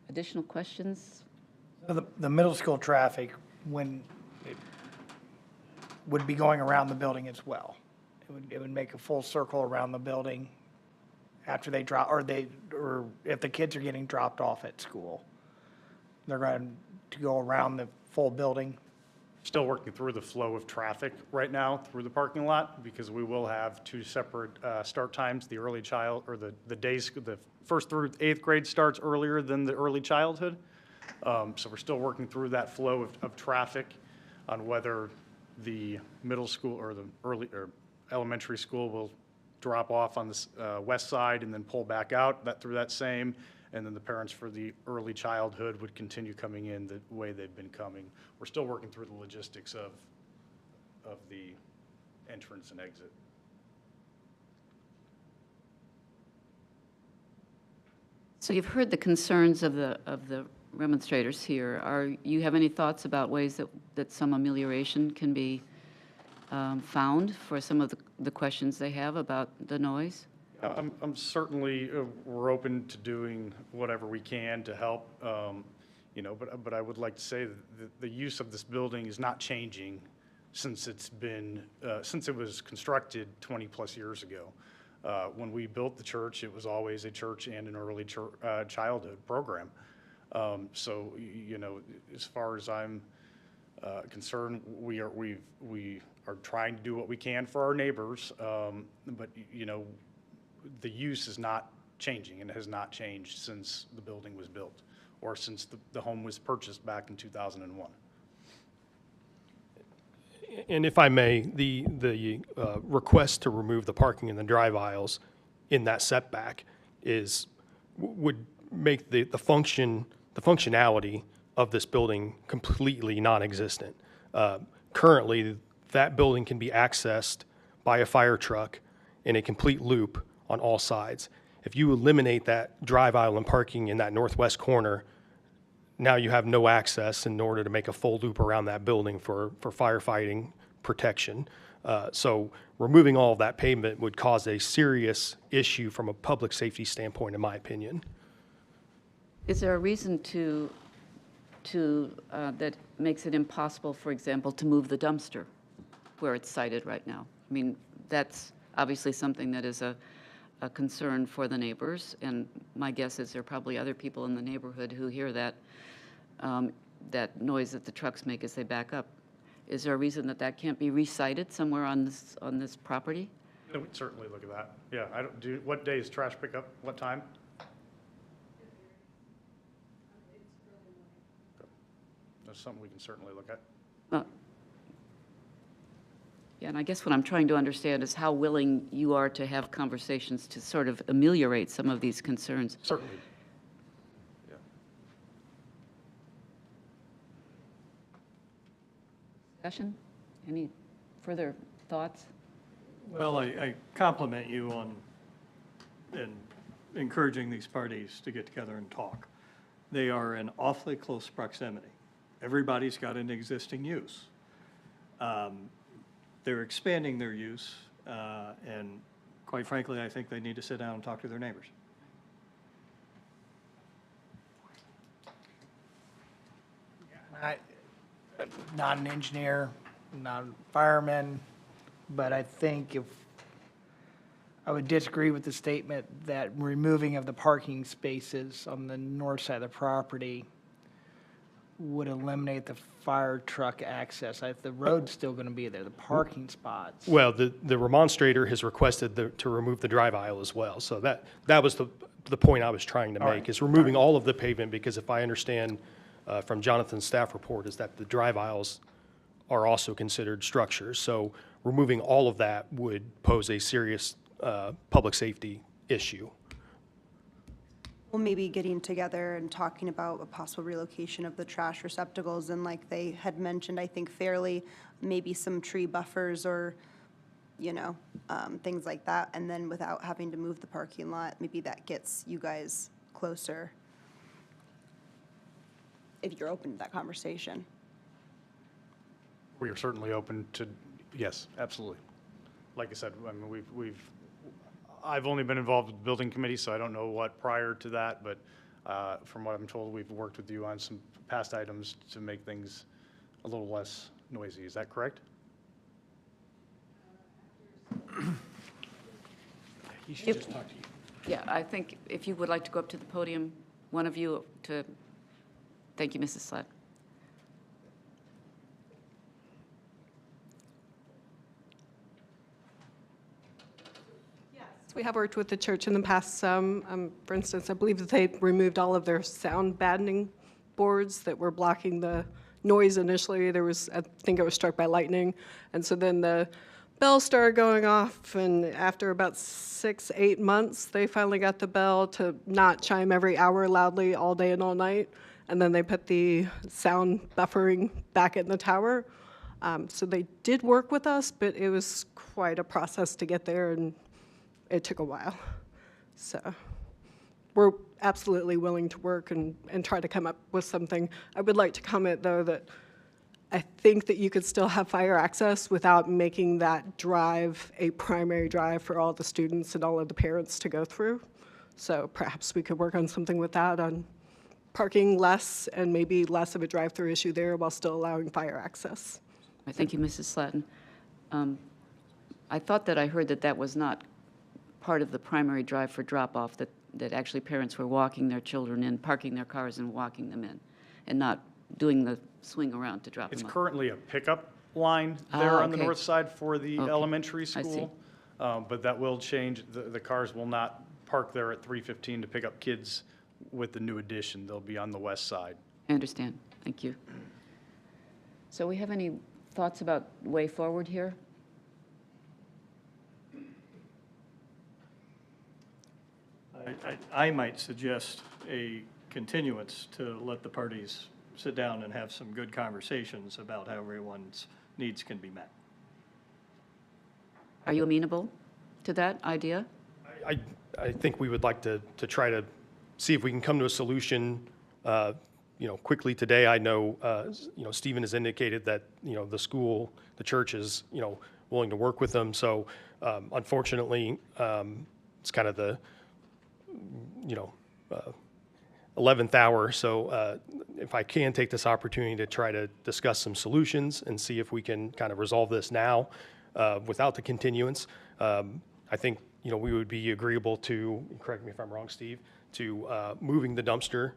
S1: Additional questions?
S7: So the middle school traffic, when it would be going around the building as well. It would make a full circle around the building after they drop, or if the kids are getting dropped off at school. They're going to go around the full building.
S9: Still working through the flow of traffic right now through the parking lot, because we will have two separate start times. The early child, or the first through eighth grade starts earlier than the early childhood. So we're still working through that flow of traffic on whether the middle school or the elementary school will drop off on the west side and then pull back out through that same, and then the parents for the early childhood would continue coming in the way they've been coming. We're still working through the logistics of the entrance and exit.
S1: So you've heard the concerns of the remonstrators here. You have any thoughts about ways that some amelioration can be found for some of the questions they have about the noise?
S9: I'm certainly, we're open to doing whatever we can to help, but I would like to say that the use of this building is not changing since since it was constructed 20 plus years ago. When we built the church, it was always a church and an early childhood program. So, as far as I'm concerned, we are trying to do what we can for our neighbors, but the use is not changing, and has not changed since the building was built, or since the home was purchased back in 2001.
S5: And if I may, the request to remove the parking in the drive aisles in that setback would make the functionality of this building completely non-existent. Currently, that building can be accessed by a fire truck in a complete loop on all sides. If you eliminate that drive aisle and parking in that northwest corner, now you have no access in order to make a full loop around that building for firefighting protection. So removing all of that pavement would cause a serious issue from a public safety standpoint, in my opinion.
S1: Is there a reason that makes it impossible, for example, to move the dumpster where it's sited right now? I mean, that's obviously something that is a concern for the neighbors, and my guess is there are probably other people in the neighborhood who hear that noise that the trucks make as they back up. Is there a reason that can't be resited somewhere on this property?
S9: We'd certainly look at that. Yeah, what day is trash pickup? What time? that's something we can certainly look at.
S1: Yeah, and I guess what I'm trying to understand is how willing you are to have conversations to sort of ameliorate some of these concerns.
S9: Certainly. Yeah.
S1: Discussion? Any further thoughts?
S3: Well, I compliment you on encouraging these parties to get together and talk. They are in awfully close proximity. Everybody's got an existing use. They're expanding their use, and quite frankly, I think they need to sit down and talk to their neighbors.
S7: I'm not an engineer, not a fireman, but I think if, I would disagree with the statement that removing of the parking spaces on the north side of the property would eliminate the fire truck access. The road's still going to be there, the parking spots.
S5: Well, the remonstrator has requested to remove the drive aisle as well. So that was the point I was trying to make, is removing all of the pavement, because if I understand from Jonathan's staff report, is that the drive aisles are also considered structures. So removing all of that would pose a serious public safety issue.
S4: Well, maybe getting together and talking about a possible relocation of the trash receptacles, and like they had mentioned, I think fairly, maybe some tree buffers or, things like that. And then without having to move the parking lot, maybe that gets you guys closer, if you're open to that conversation.
S9: We are certainly open to, yes, absolutely. Like I said, I mean, I've only been involved with the building committee, so I don't know what prior to that, but from what I'm told, we've worked with you on some past items to make things a little less noisy. Is that correct?
S7: He should just talk to you.
S1: Yeah, I think if you would like to go up to the podium, one of you to, thank you, Mrs. Slett.
S6: We have worked with the church in the past some. For instance, I believe that they removed all of their sound banning boards that were blocking the noise initially. I think it was struck by lightning. And so then the bell started going off, and after about 6-8 months, they finally got the bell to not chime every hour loudly all day and all night. And then they put the sound buffering back in the tower. So they did work with us, but it was quite a process to get there, and it took a while. So we're absolutely willing to work and try to come up with something. I would like to comment, though, that I think that you could still have fire access without making that drive a primary drive for all the students and all of the parents to go through. So perhaps we could work on something with that, on parking less and maybe less of a drive-through issue there while still allowing fire access.
S1: Thank you, Mrs. Slatton. I thought that I heard that was not part of the primary drive for drop-off, that actually parents were walking their children in, parking their cars and walking them in, and not doing the swing around to drop
S9: It's
S1: them off.
S9: currently a pickup line there on the
S1: okay.
S9: north side for the
S1: Okay.
S9: elementary
S1: I see.
S9: school. But that will change. The cars will not park there at 3:15 to pick up kids with the new addition. They'll be on the west side.
S1: I understand. Thank you. So we have any thoughts about way forward here?
S3: I might suggest a continuance to let the parties sit down and have some good conversations about how everyone's needs can be met.
S1: Are you amenable to that idea?
S5: I think we would like to try to see if we can come to a solution, quickly today. I know, Stephen has indicated that, the school, the church is, willing to work with them. So, unfortunately, it's kind of the, 11th hour. So, if I can take this opportunity to try to discuss some solutions and see if we can kind of resolve this now, without the continuance, I think, we would be agreeable to, correct me if I'm wrong, Steve, to moving the dumpster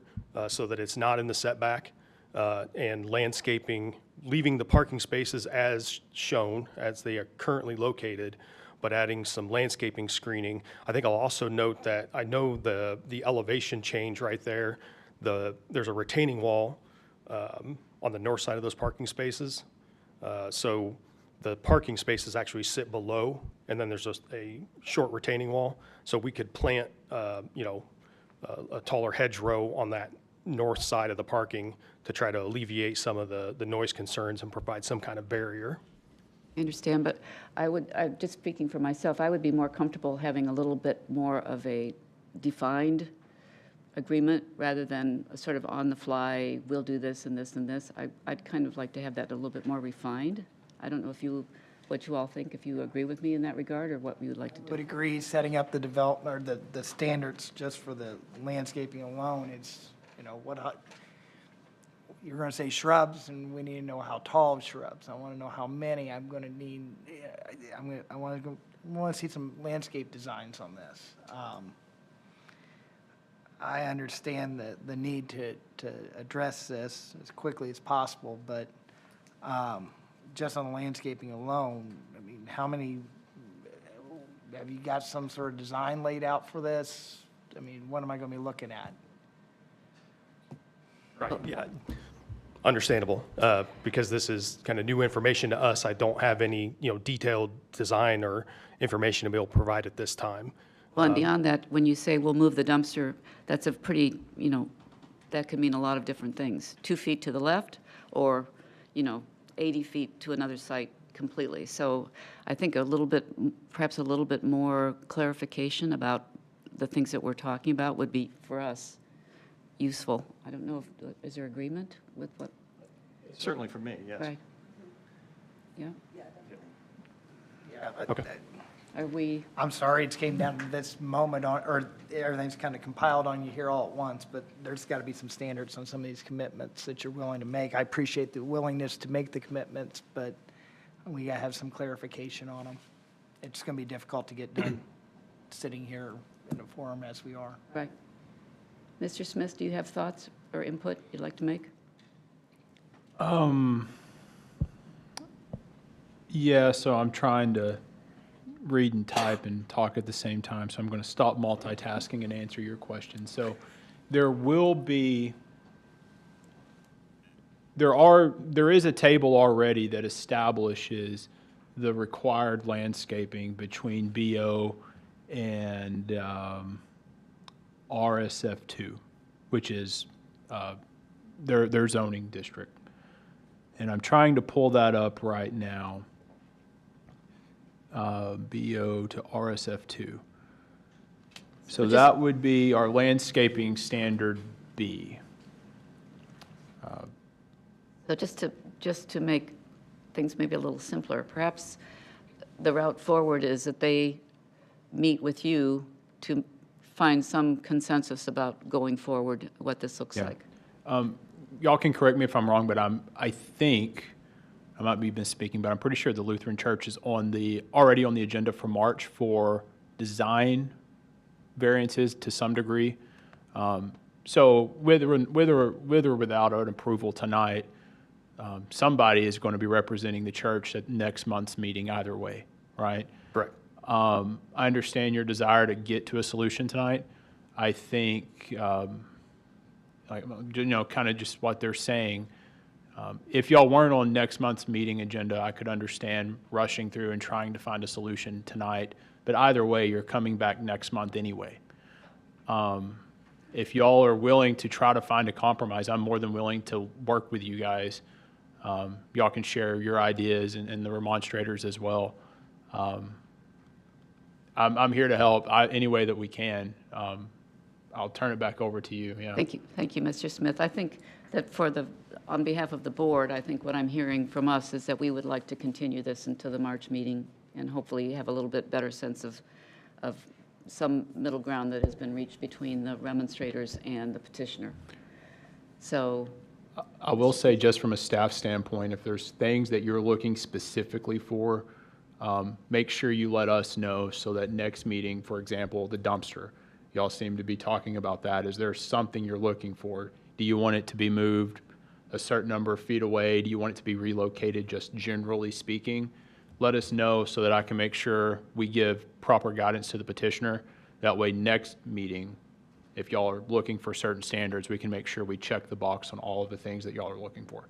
S5: so that it's not in the setback, and landscaping, leaving the parking spaces as shown, as they are currently located, but adding some landscaping screening. I think I'll also note that I know the elevation change right there. There's a retaining wall on the north side of those parking spaces. So the parking spaces actually sit below, and then there's just a short retaining wall. So we could plant, a taller hedgerow on that north side of the parking to try to alleviate some of the noise concerns and provide some kind of barrier.
S1: I understand, but just speaking for myself, I would be more comfortable having a little bit more of a defined agreement rather than a sort of on the fly, we'll do this and this and this. I'd kind of like to have that a little bit more refined. I don't know what you all think, if you agree with me in that regard, or what we would like to
S7: Would
S1: do.
S7: agree, setting up the development, or the standards just for the landscaping alone, it's, you're gonna say shrubs, and we need to know how tall shrubs. I wanna know how many I'm gonna need. I wanna see some landscape designs on this. I understand the need to address this as quickly as possible, but just on the landscaping alone, I mean, how many, have you got some sort of design laid out for this? I mean, what am I going to be looking at?
S5: Right, yeah. Understandable, because this is kind of new information to us. I don't have any, detailed design or information to be able to provide at this time.
S1: Well, and beyond that, when you say we'll move the dumpster, that's a pretty, that could mean a lot of different things. 2 feet to the left, or, 80 feet to another site completely. So I think perhaps a little bit more clarification about the things that we're talking about would be, for us, useful. I don't know is there agreement with what?
S3: Certainly for me, yes.
S1: Right. Yeah?
S7: Yeah,
S5: Okay.
S1: Are we,
S7: I'm sorry it's came down to this moment or everything's kind of compiled on you here all at once, but there's got to be some standards on some of these commitments that you're willing to make. I appreciate the willingness to make the commitments, but we got to have some clarification on them. It's going to be difficult to get done sitting here in a forum as we are.
S1: right. Mr. Smith, do you have thoughts or input you'd like to make?
S2: Yeah, so I'm trying to read and type and talk at the same time, so I'm going to stop multitasking and answer your question. So there is a table already that establishes the required landscaping between BO and RSF2, which is their zoning district. And I'm trying to pull that up right now. BO to RSF2. So that would be our landscaping standard B.
S1: So just to make things maybe a little simpler, perhaps the route forward is that they meet with you to find some consensus about going forward, what this looks
S2: Yeah.
S1: like.
S2: Y'all can correct me if I'm wrong, but I think, I might be misspeaking, but I'm pretty sure the Lutheran Church is already on the agenda for March for design variances to some degree. So with or without an approval tonight, somebody is going to be representing the church at next month's meeting either way, right?
S5: Correct.
S2: I understand your desire to get to a solution tonight. I think, kind of just what they're saying. If y'all weren't on next month's meeting agenda, I could understand rushing through and trying to find a solution tonight. But either way, you're coming back next month anyway. If y'all are willing to try to find a compromise, I'm more than willing to work with you guys. Y'all can share your ideas and the remonstrators as well. I'm here to help any way that we can. I'll turn it back over to you. Yeah.
S1: Thank you, Mr. Smith. I think that on behalf of the board, I think what I'm hearing from us is that we would like to continue this into the March meeting and hopefully have a little bit better sense of some middle ground that has been reached between the remonstrators and the petitioner. So
S2: I will say, just from a staff standpoint, if there's things that you're looking specifically for, make sure you let us know so that next meeting, for example, the dumpster, y'all seem to be talking about that. Is there something you're looking for? Do you want it to be moved a certain number of feet away? Do you want it to be relocated, just generally speaking? Let us know so that I can make sure we give proper guidance to the petitioner. That way, next meeting, if y'all are looking for certain standards, we can make sure we check the box on all of the things that y'all are looking for.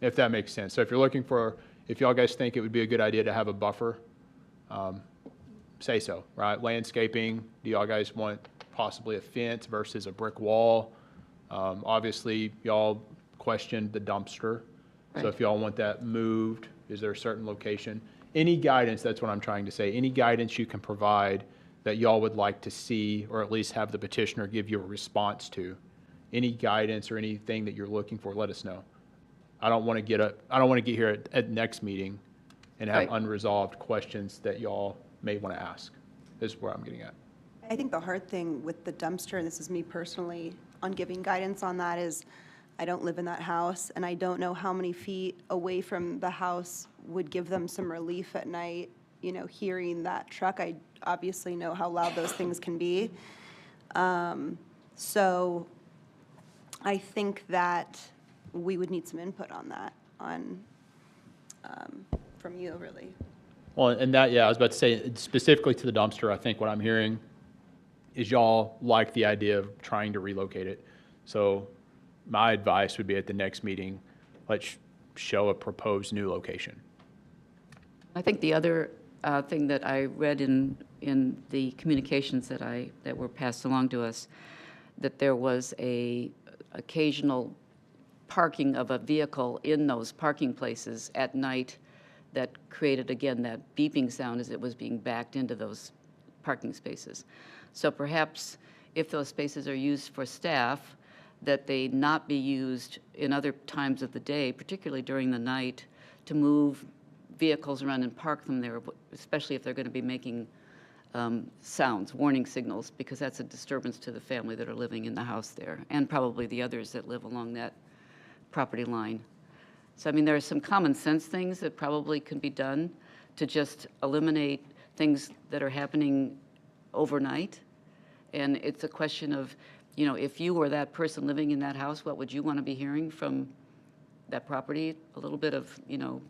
S2: if that makes sense. So if you're looking for, if y'all guys think it would be a good idea to have a buffer, say so, right? Landscaping, do y'all guys want possibly a fence versus a brick wall? Obviously, y'all questioned the dumpster. So if y'all want that moved, is there a certain location? Any guidance, that's what I'm trying to say, any guidance you can provide that y'all would like to see, or at least have the petitioner give you a response to. Any guidance or anything that you're looking for, let us know. I don't want to get here at next meeting and have
S1: Right.
S2: unresolved questions that y'all may want to ask, is where I'm getting at.
S4: I think the hard thing with the dumpster, and this is me personally, on giving guidance on that is, I don't live in that house, and I don't know how many feet away from the house would give them some relief at night, you know, hearing that truck. I obviously know how loud those things can be. So I think that we would need some input on that, from you, really.
S2: Well, and that, yeah, I was about to say, specifically to the dumpster, I think what I'm hearing is y'all like the idea of trying to relocate it. So my advice would be at the next meeting, let's show a proposed new location.
S1: I think the other thing that I read in the communications that were passed along to us, that there was a occasional parking of a vehicle in those parking places at night that created, again, that beeping sound as it was being backed into those parking spaces. So perhaps if those spaces are used for staff, that they not be used in other times of the day, particularly during the night, to move vehicles around and park them there, especially if they're going to be making sounds, warning signals, because that's a disturbance to the family that are living in the house there, and probably the others that live along that property line. So, I mean, there are some common sense things that probably can be done to just eliminate things that are happening overnight. And it's a question of, you know, if you were that person living in that house, what would you want to be hearing from that property? A little bit of, you know,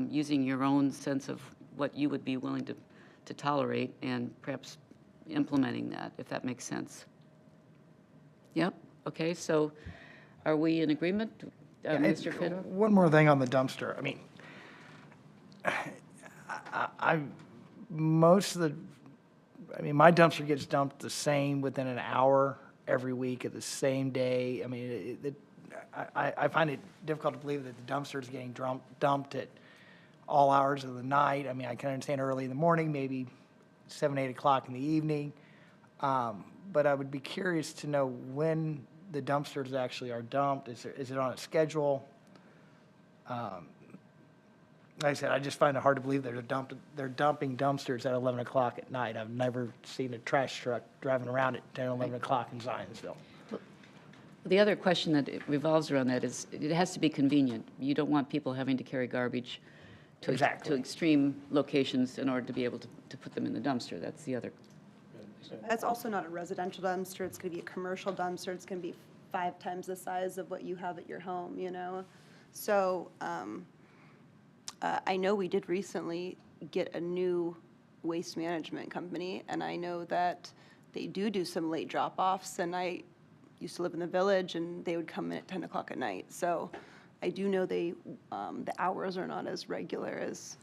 S1: using your own sense of what you would be willing to tolerate, and perhaps implementing that, if that makes sense. Yep, okay, so are we in agreement, Mr. Fedor?
S7: One more thing on the dumpster. I mean, my dumpster gets dumped the same within an hour every week at the same day. I mean, I find it difficult to believe that the dumpster is getting dumped at all hours of the night. I mean, I can understand early in the morning, maybe 7, 8 o'clock in the evening. But I would be curious to know when the dumpsters actually are dumped. Is it on a schedule? Like I said, I just find it hard to believe they're dumping dumpsters at 11 o'clock at night. I've never seen a trash truck driving around at 10, 11 o'clock in Zionsville.
S1: The other question that it revolves around that is, it has to be convenient. You don't want people having to carry garbage to
S7: Exactly.
S1: extreme locations in order to be able to put them in the dumpster. That's the other.
S4: That's also not a residential dumpster, it's gonna be a commercial dumpster, it's gonna be 5 times the size of what you have at your home, you know? So, I know we did recently get a new waste management company, and I know that they do some late drop-offs, and I used to live in the village, and they would come in at 10 o'clock at night, so I do know the hours are not as regular as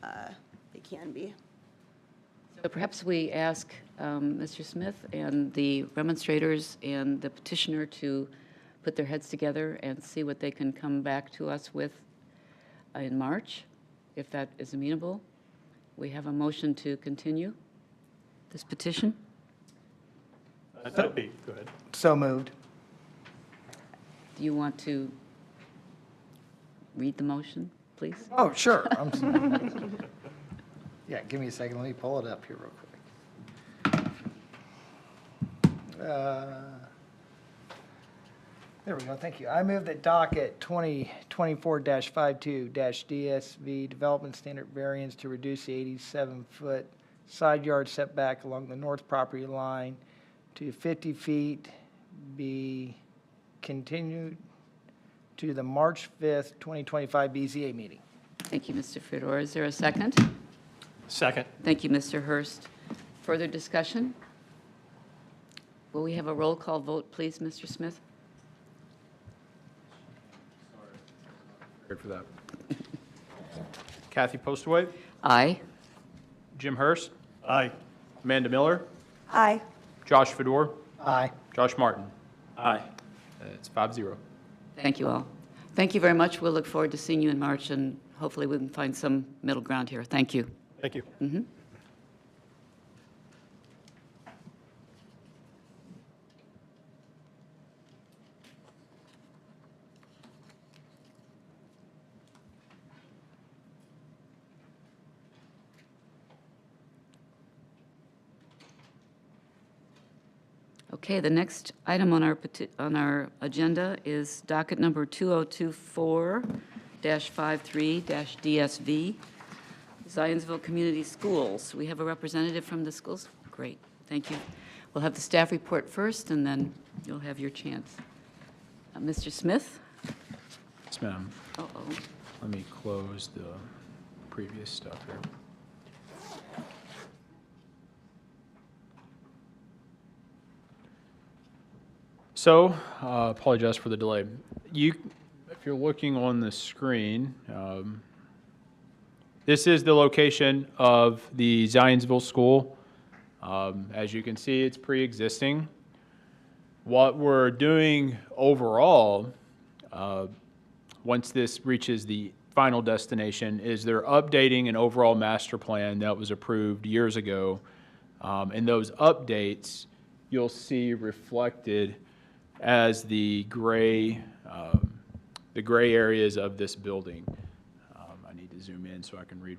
S4: they can be.
S1: So perhaps we ask Mr. Smith and the remonstrators and the petitioner to put their heads together and see what they can come back to us with in March, if that is amenable. We have a motion to continue this petition.
S3: That'd be good.
S7: So moved.
S1: Do you want to read the motion, please?
S7: Oh, sure. Yeah, give me a second. Let me pull it up here real quick. There we go. Thank you. I move that docket 2024-52-DSV Development Standard Variance to reduce the 87-foot side yard setback along the north property line to 50 feet be continued to the March 5th, 2025 BZA meeting.
S1: Thank you, Mr. Fedor. Is there a second?
S3: Second.
S1: Thank you, Mr. Hurst. Further discussion? Will we have a roll call vote, please, Mr. Smith?
S2: Prepared for that. Kathy Postaway,
S1: Aye.
S2: Jim Hurst,
S3: Aye.
S2: Amanda Miller,
S4: Aye.
S2: Josh Fedor,
S7: Aye.
S2: Josh Martin.
S10: Aye.
S2: It's 5-0.
S1: Thank you all. Thank you very much. We'll look forward to seeing you in March, and hopefully we can find some middle ground here. Thank you.
S5: Thank you.
S1: Okay, the next item on our agenda is docket number 2024-53-DSV, Zionsville Community Schools. We have a representative from the schools? Great, thank you. We'll have the staff report first, and then you'll have your chance. Mr. Smith?
S2: Yes, ma'am.
S1: Uh-oh.
S2: Let me close the previous stuff here. So, apologize for the delay. If you're looking on the screen, this is the location of the Zionsville School. As you can see, it's pre-existing. What we're doing overall, once this reaches the final destination, is they're updating an overall master plan that was approved years ago. And those updates you'll see reflected as the gray areas of this building. I need to zoom in so I can read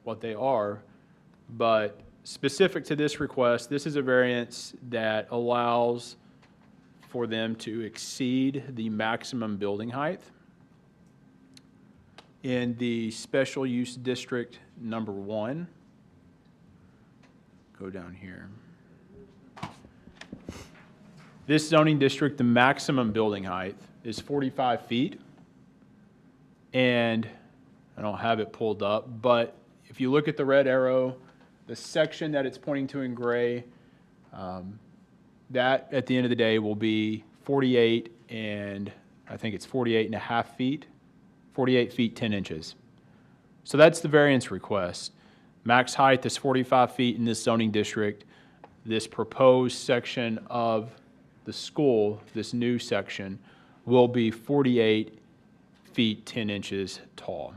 S2: what they are. But specific to this request, this is a variance that allows for them to exceed the maximum building height in the special use district number 1. Go down here. This zoning district, the maximum building height is 45 feet. And I don't have it pulled up, but if you look at the red arrow, the section that it's pointing to in gray, that at the end of the day will be 48 and I think it's 48 and a half feet, 48 feet 10 inches. So that's the variance request. Max height is 45 feet in this zoning district. This proposed section of the school, this new section, will be 48 feet 10 inches tall.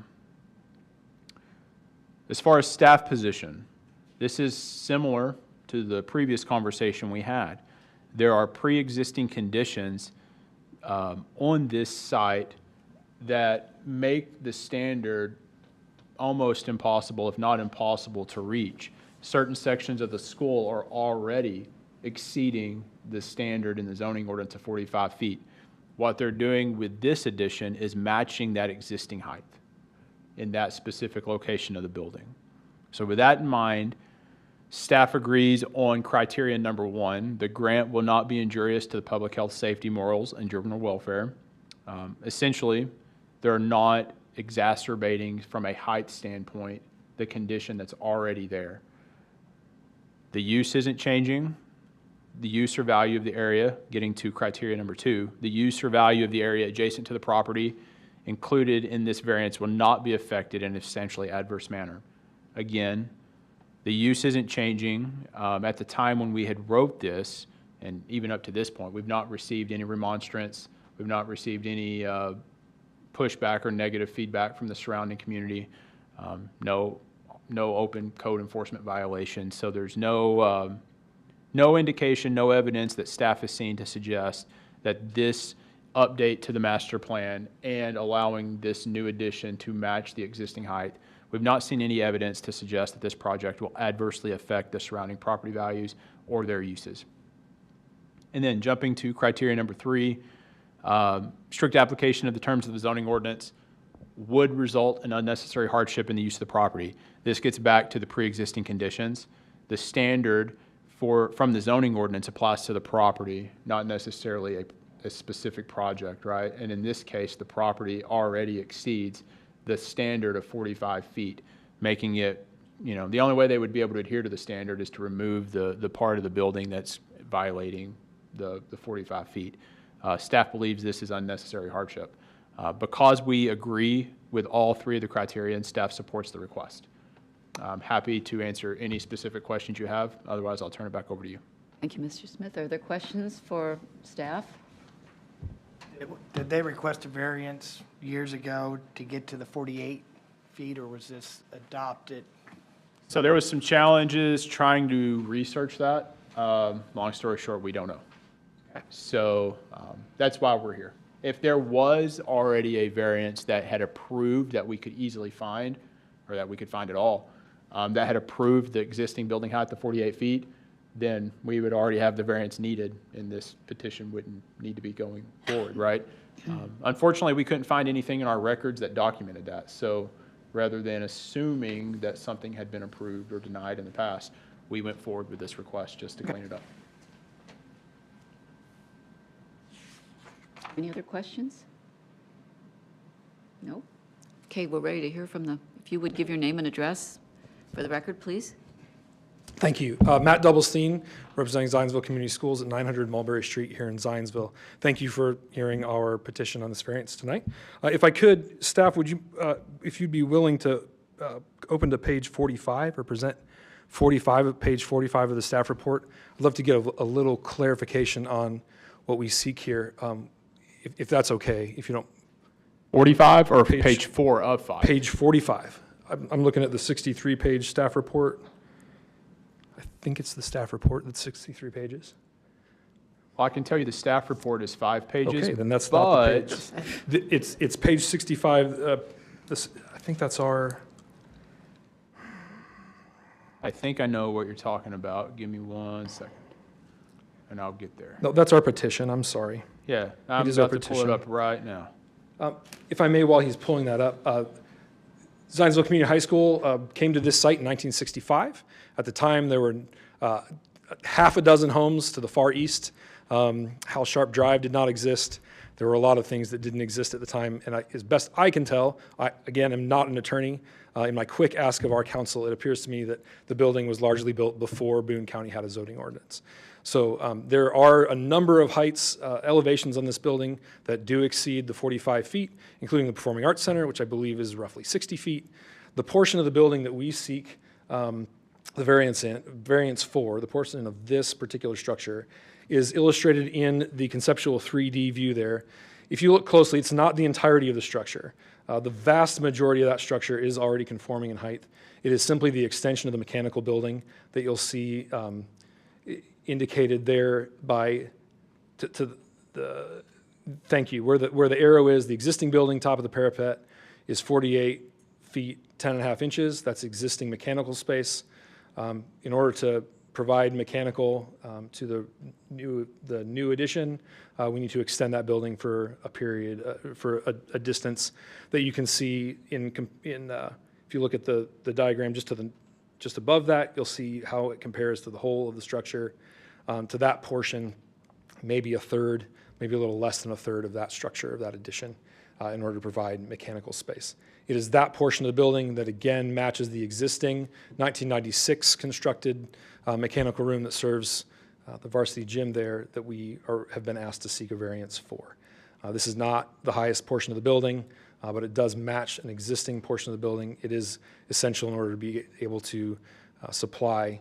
S2: As far as staff position, this is similar to the previous conversation we had. There are pre-existing conditions on this site that make the standard almost impossible, if not impossible, to reach. Certain sections of the school are already exceeding the standard in the zoning ordinance of 45 feet. What they're doing with this addition is matching that existing height in that specific location of the building. So with that in mind, staff agrees on criteria number 1. The grant will not be injurious to the public health, safety, morals, and juvenile welfare. Essentially, they're not exacerbating from a height standpoint the condition that's already there. The use isn't changing. The use or value of the area, getting to criteria number 2, the use or value of the area adjacent to the property included in this variance will not be affected in an essentially adverse manner. Again, the use isn't changing. At the time when we had wrote this, and even up to this point, we've not received any remonstrance. We've not received any pushback or negative feedback from the surrounding community. No open code enforcement violations. So there's no indication, no evidence that staff has seen to suggest that this update to the master plan and allowing this new addition to match the existing height, we've not seen any evidence to suggest that this project will adversely affect the surrounding property values or their uses. And then jumping to criteria number 3, strict application of the terms of the zoning ordinance would result in unnecessary hardship in the use of the property. This gets back to the pre-existing conditions. The standard from the zoning ordinance applies to the property, not necessarily a specific project, right? And in this case, the property already exceeds the standard of 45 feet, making it, the only way they would be able to adhere to the standard is to remove the part of the building that's violating the 45 feet. Staff believes this is unnecessary hardship. Because we agree with all three of the criteria, and staff supports the request. I'm happy to answer any specific questions you have. Otherwise, I'll turn it back over to you.
S1: Thank you, Mr. Smith. Are there questions for staff?
S7: Did they request a variance years ago to get to the 48 feet, or was this adopted?
S2: So there was some challenges trying to research that. Long story short, we don't know. So that's why we're here. If there was already a variance that had approved that we could easily find, or that we could find at all, that had approved the existing building height to 48 feet, then we would already have the variance needed, and this petition wouldn't need to be going forward, right? Unfortunately, we couldn't find anything in our records that documented that. So rather than assuming that something had been approved or denied in the past, we went forward with this request just to clean it up.
S1: Any other questions? No? Okay, we're ready to hear from the, if you would give your name and address for the record, please.
S11: Thank you. Matt Doublestein, representing Zionsville Community Schools at 900 Mulberry Street here in Zionsville. Thank you for hearing our petition on this variance tonight. If I could, staff, would you, if you'd be willing to open to page 45 or present page 45 of the staff report, I'd love to get a little clarification on what we seek here, if that's okay, if you don't.
S2: 45 or page 4 of 5?
S11: Page 45. I'm looking at the 63-page staff report. I think it's the staff report that's 63 pages.
S2: Well, I can tell you the staff report is 5 pages.
S11: Okay, then that's not the page. It's page 65. I think that's our.
S2: I think I know what you're talking about. Give me 1 second, and I'll get there.
S11: No, that's our petition. I'm sorry.
S2: Yeah, I'm
S11: is our
S2: about to pull it
S11: petition.
S2: up right now.
S11: If I may, while he's pulling that up, Zionsville Community High School came to this site in 1965. At the time, there were half a dozen homes to the far east. Hal Sharp Drive did not exist. There were a lot of things that didn't exist at the time. And as best I can tell, I, again, am not an attorney. In my quick ask of our council, it appears to me that the building was largely built before Boone County had a zoning ordinance. So there are a number of heights, elevations on this building that do exceed the 45 feet, including the Performing Arts Center, which I believe is roughly 60 feet. The portion of the building that we seek the variance for, the portion of this particular structure, is illustrated in the conceptual 3D view there. If you look closely, it's not the entirety of the structure. The vast majority of that structure is already conforming in height. It is simply the extension of the mechanical building that you'll see indicated there by thank you, where the arrow is, the existing building, top of the parapet, is 48 feet, 10 and a half inches. That's existing mechanical space. In order to provide mechanical to the new addition, we need to extend that building for a period, for a distance that you can see if you look at the diagram just above that, you'll see how it compares to the whole of the structure. To that portion, maybe a third, maybe a little less than a third of that structure, of that addition, in order to provide mechanical space. It is that portion of the building that again matches the existing 1996 constructed mechanical room that serves the varsity gym there that we have been asked to seek a variance for. This is not the highest portion of the building, but it does match an existing portion of the building. It is essential in order to be able to supply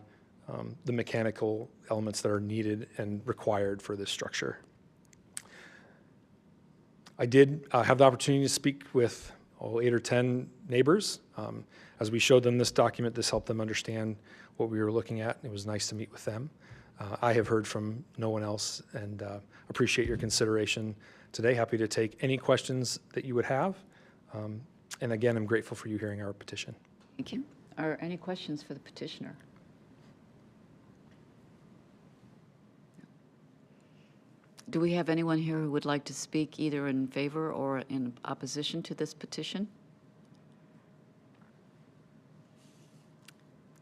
S11: the mechanical elements that are needed and required for this structure. I did have the opportunity to speak with 8 or 10 neighbors. As we showed them this document, this helped them understand what we were looking at. It was nice to meet with them. I have heard from no one else and appreciate your consideration today. Happy to take any questions that you would have. And again, I'm grateful for you hearing our petition.
S1: Thank you. Are any questions for the petitioner? Do we have anyone here who would like to speak either in favor or in opposition to this petition?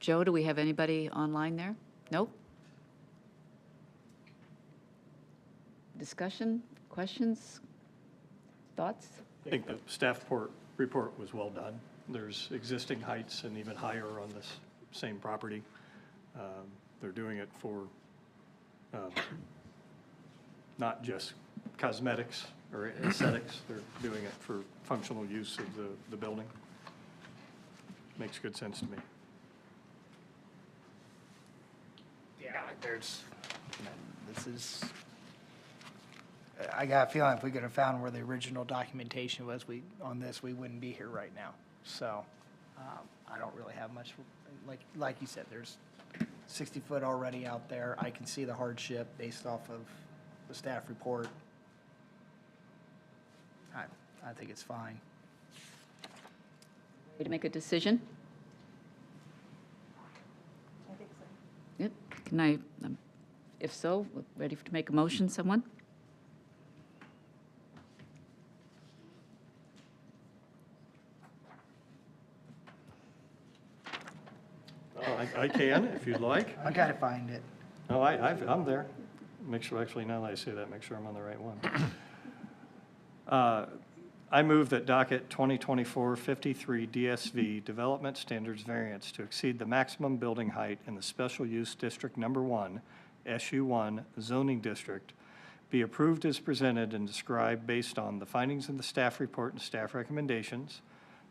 S1: Joe, do we have anybody online there? Nope. Discussion, questions, thoughts?
S3: I think the staff report was well done. There's existing heights and even higher on this same property. They're doing it for not just cosmetics, or aesthetics. They're doing it for functional use of the building. Makes good sense to me.
S7: Yeah, I got a feeling if we could have found where the original documentation was, we wouldn't be here right now. So, I don't really have much, like you said, there's 60 foot already out there. I can see the hardship based off of the staff report. I think it's fine.
S1: Ready to make a decision?
S4: I think so.
S1: Yep. Can I, if so, ready to make a motion, someone?
S3: I can, if you'd like.
S7: I gotta find it.
S3: No, I'm there. Make sure, actually, now that I say that, make sure I'm on the right one. I move that docket 2024-53 DSV Development Standards Variance to exceed the maximum building height in the Special Use District Number 1, SU1 zoning district be approved as presented and described based on the findings in the staff report and staff recommendations,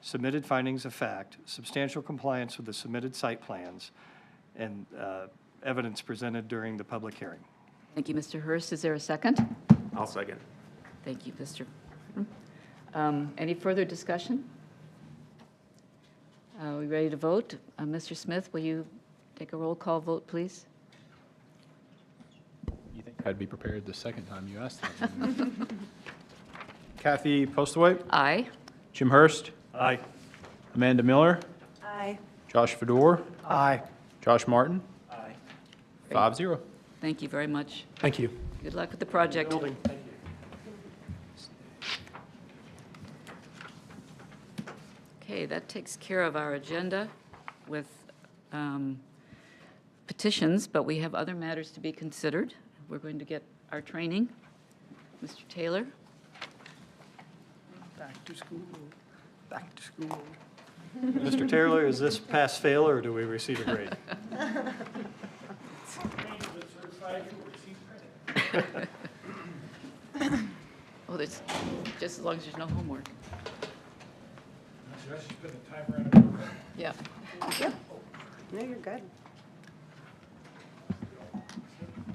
S3: submitted findings of fact, substantial compliance with the submitted site plans, and evidence presented during the public hearing.
S1: Thank you, Mr. Hurst. Is there a second?
S10: I'll second.
S1: Thank you, Mr. Any further discussion? Are we ready to vote? Mr. Smith, will you take a roll call vote, please?
S2: You think I'd be prepared the second time you asked that? Kathy Postaway,
S1: Aye.
S2: Jim Hurst,
S3: Aye.
S2: Amanda Miller,
S4: Aye.
S2: Josh Fedor,
S7: Aye.
S2: Josh Martin,
S3: Aye.
S2: 5-0.
S1: Thank you very much.
S11: Thank you.
S1: Good luck with the project.
S3: Building.
S1: Okay, that takes care of our agenda with petitions, but we have other matters to be considered. We're going to get our training. Mr. Taylor?
S7: Back to school. Back to school.
S3: Mr. Taylor, is this pass fail or do we receive a grade?
S1: Oh, there's, just as long as there's no homework. Yeah.
S4: No, you're good.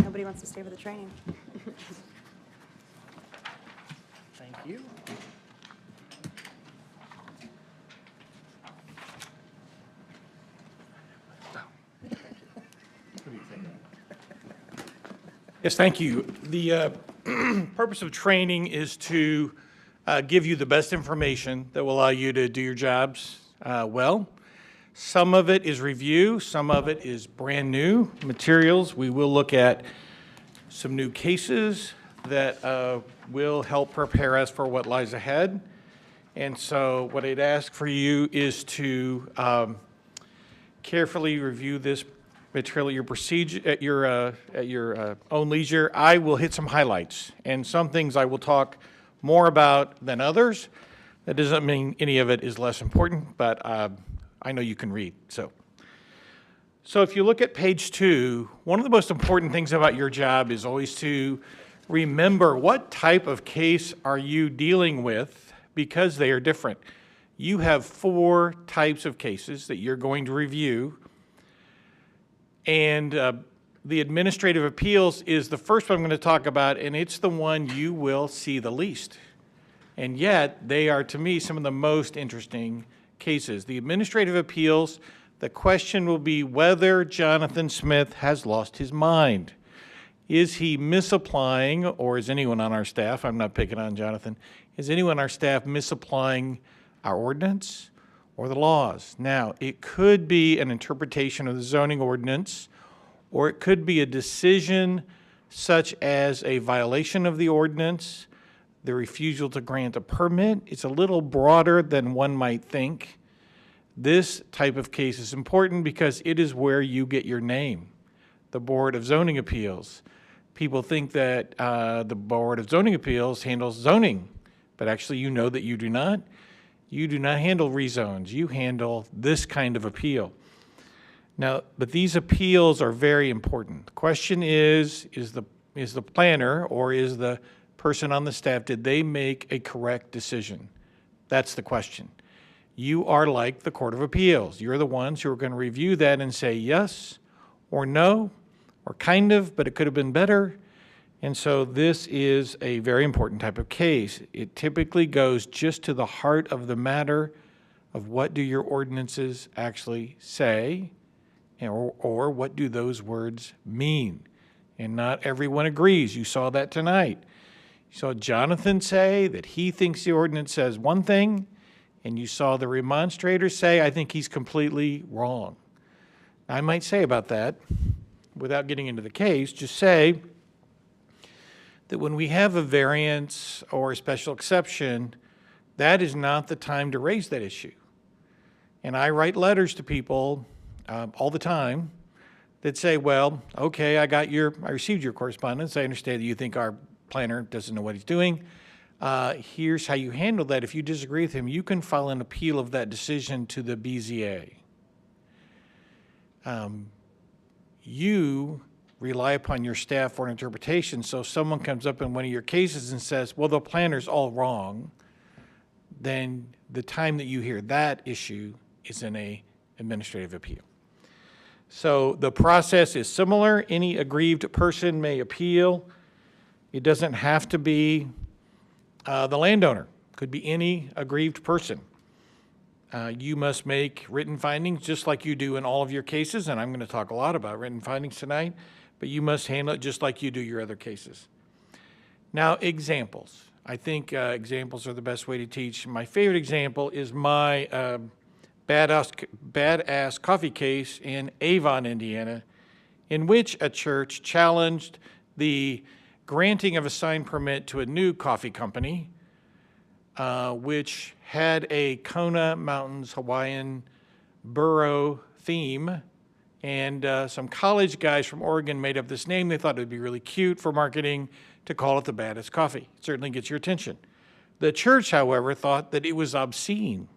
S4: Nobody wants to stay for the training.
S7: Thank you.
S12: Yes, thank you. The purpose of training is to give you the best information that will allow you to do your jobs well. Some of it is review, some of it is brand new materials. We will look at some new cases that will help prepare us for what lies ahead. And so what I'd ask for you is to carefully review this material, your procedure at your own leisure. I will hit some highlights, and some things I will talk more about than others. That doesn't mean any of it is less important, but I know you can read. So if you look at page 2, one of the most important things about your job is always to remember what type of case are you dealing with, because they are different. You have 4 types of cases that you're going to review. And the administrative appeals is the first one I'm going to talk about, and it's the one you will see the least. And yet, they are, to me, some of the most interesting cases. The administrative appeals, the question will be whether Jonathan Smith has lost his mind. Is he misapplying, or is anyone on our staff, I'm not picking on Jonathan, is anyone on our staff misapplying our ordinance or the laws? Now, it could be an interpretation of the zoning ordinance, or it could be a decision such as a violation of the ordinance, the refusal to grant a permit. It's a little broader than one might think. This type of case is important because it is where you get your name, the Board of Zoning Appeals. People think that the Board of Zoning Appeals handles zoning, but actually you know that you do not. You do not handle rezones. You handle this kind of appeal. Now, but these appeals are very important. The question is the planner or is the person on the staff, did they make a correct decision? That's the question. You are like the Court of Appeals. You're the ones who are going to review that and say yes or no, or kind of, but it could have been better. And so this is a very important type of case. It typically goes just to the heart of the matter of what do your ordinances actually say, or what do those words mean? And not everyone agrees. You saw that tonight. You saw Jonathan say that he thinks the ordinance says one thing, and you saw the remonstrator say, I think he's completely wrong. I might say about that, without getting into the case, just say that when we have a variance or a special exception, that is not the time to raise that issue. And I write letters to people all the time that say, well, okay, I received your correspondence. I understand that you think our planner doesn't know what he's doing. Here's how you handle that. If you disagree with him, you can file an appeal of that decision to the BZA. You rely upon your staff for an interpretation. So if someone comes up in one of your cases and says, well, the planner's all wrong, then the time that you hear that issue is in an administrative appeal. So the process is similar. Any aggrieved person may appeal. It doesn't have to be the landowner. It could be any aggrieved person. You must make written findings just like you do in all of your cases, and I'm going to talk a lot about written findings tonight, but you must handle it just like you do your other cases. Now, examples. I think examples are the best way to teach. My favorite example is my badass coffee case in Avon, Indiana, in which a church challenged the granting of a sign permit to a new coffee company, which had a Kona Mountains Hawaiian burro theme. And some college guys from Oregon made up this name. They thought it would be really cute for marketing to call it the baddest coffee. It certainly gets your attention. The church, however, thought that it was obscene.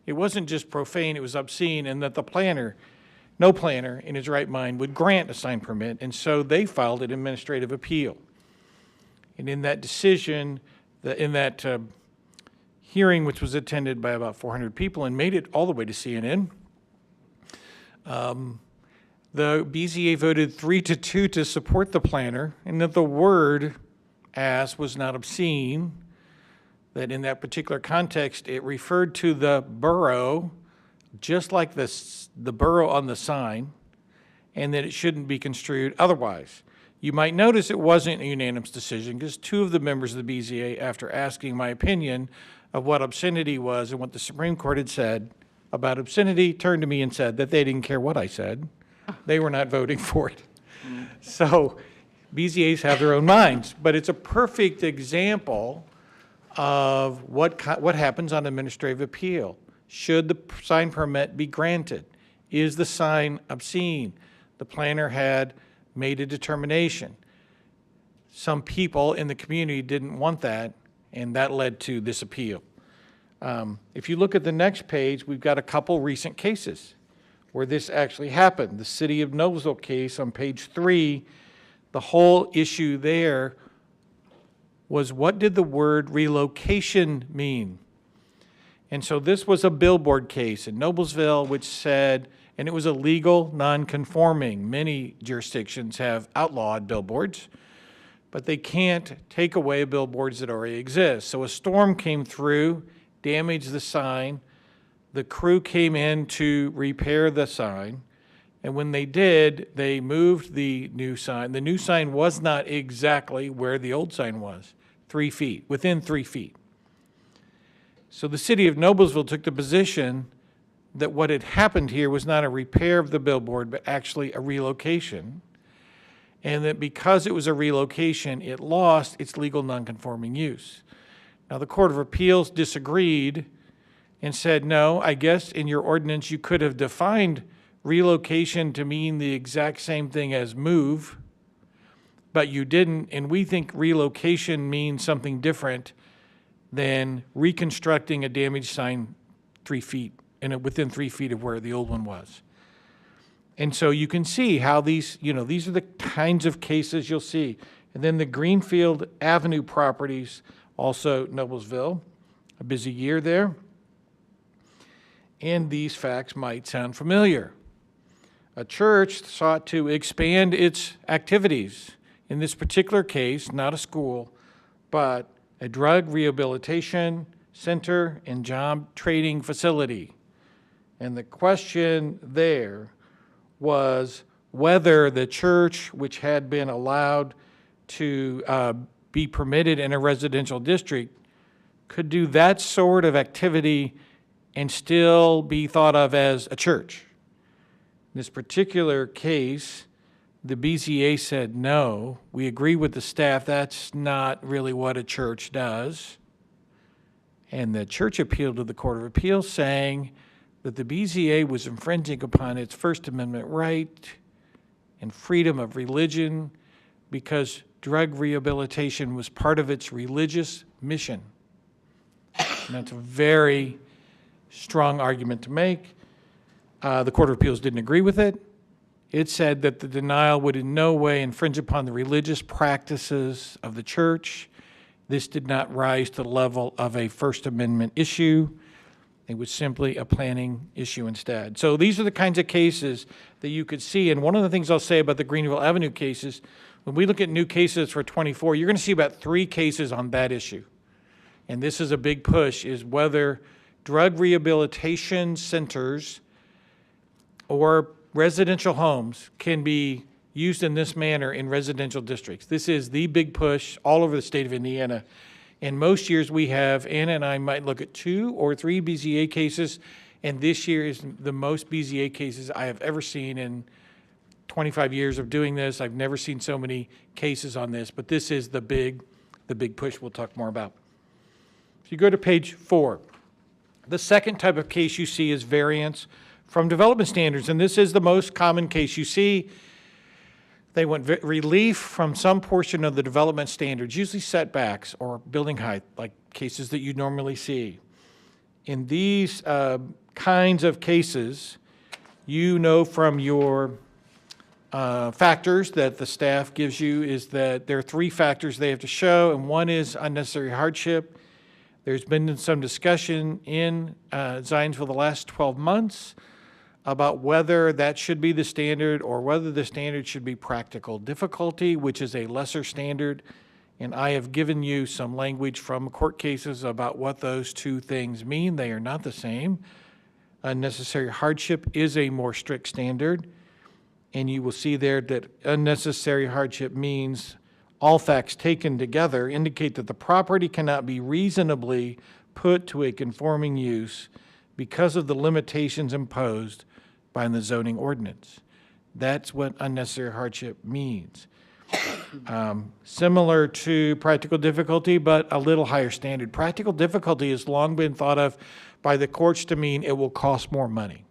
S12: It wasn't just profane, it was obscene, and that the planner, no planner in his right mind would grant a sign permit, and so they filed an administrative appeal. And in that decision, in that hearing, which was attended by about 400 people and made it all the way to CNN, the BZA voted 3-2 to support the planner, and that the word ass was not obscene, that in that particular context, it referred to the burro, just like the burro on the sign, and that it shouldn't be construed otherwise. You might notice it wasn't a unanimous decision because two of the members of the BZA, after asking my opinion of what obscenity was and what the Supreme Court had said about obscenity, turned to me and said that they didn't care what I said. They were not voting for it. So BZAs have their own minds, but it's a perfect example of what happens on administrative appeal. Should the sign permit be granted? Is the sign obscene? The planner had made a determination. Some people in the community didn't want that, and that led to this appeal. If you look at the next page, we've got a couple recent cases where this actually happened. The City of Noblesville case on page 3, the whole issue there was, what did the word relocation mean? And so this was a billboard case in Noblesville which said, and it was a legal non-conforming. Many jurisdictions have outlawed billboards, but they can't take away billboards that already exist. So a storm came through, damaged the sign. The crew came in to repair the sign, and when they did, they moved the new sign. The new sign was not exactly where the old sign was, 3 feet, within 3 feet. So the City of Noblesville took the position that what had happened here was not a repair of the billboard, but actually a relocation, and that because it was a relocation, it lost its legal nonconforming use. Now, the Court of Appeals disagreed and said, no, I guess in your ordinance you could have defined relocation to mean the exact same thing as move, but you didn't, and we think relocation means something different than reconstructing a damaged sign 3 feet, and within 3 feet of where the old one was. And so you can see how these are the kinds of cases you'll see. And then the Greenfield Avenue properties, also Noblesville, a busy year there. And these facts might sound familiar. A church sought to expand its activities. In this particular case, not a school, but a drug rehabilitation center and job training facility. And the question there was whether the church, which had been allowed to be permitted in a residential district, could do that sort of activity and still be thought of as a church. In this particular case, the BZA said, no, we agree with the staff, that's not really what a church does. And the church appealed to the Court of Appeals saying that the BZA was infringing upon its First Amendment right and freedom of religion because drug rehabilitation was part of its religious mission. And that's a very strong argument to make. The Court of Appeals didn't agree with it. It said that the denial would in no way infringe upon the religious practices of the church. This did not rise to the level of a First Amendment issue. It was simply a planning issue instead. So these are the kinds of cases that you could see. And one of the things I'll say about the Greenville Avenue cases, when we look at new cases for 24, you're going to see about 3 cases on that issue. And this is a big push, is whether drug rehabilitation centers or residential homes can be used in this manner in residential districts. This is the big push all over the state of Indiana. And most years we have, Anna and I might look at 2 or 3 BZA cases, and this year is the most BZA cases I have ever seen in 25 years of doing this. I've never seen so many cases on this, but this is the big push we'll talk more about. If you go to page 4, the second type of case you see is variance from development standards, and this is the most common case you see. They want relief from some portion of the development standards, usually setbacks or building height, like cases that you normally see. In these kinds of cases, you know from your factors that the staff gives you is that there are 3 factors they have to show, and one is unnecessary hardship. There's been some discussion in Zionsville the last 12 months about whether that should be the standard or whether the standard should be practical difficulty, which is a lesser standard. And I have given you some language from court cases about what those 2 things mean. They are not the same. Unnecessary hardship is a more strict standard. And you will see there that unnecessary hardship means all facts taken together indicate that the property cannot be reasonably put to a conforming use because of the limitations imposed by the zoning ordinance. That's what unnecessary hardship means. Similar to practical difficulty, but a little higher standard. Practical difficulty has long been thought of by the courts to mean it will cost more money.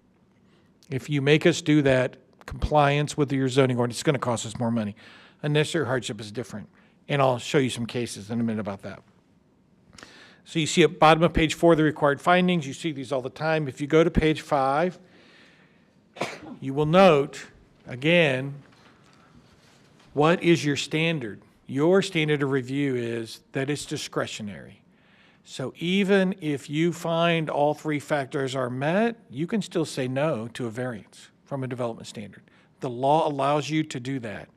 S12: If you make us do that, compliance with your zoning ordinance, it's going to cost us more money. Unnecessary hardship is different, and I'll show you some cases in a minute about that. So you see at bottom of page 4, the required findings. You see these all the time. If you go to page 5, you will note, again, what is your standard? Your standard of review is that it's discretionary. So even if you find all 3 factors are met, you can still say no to a variance from a development standard. The law allows you to do that.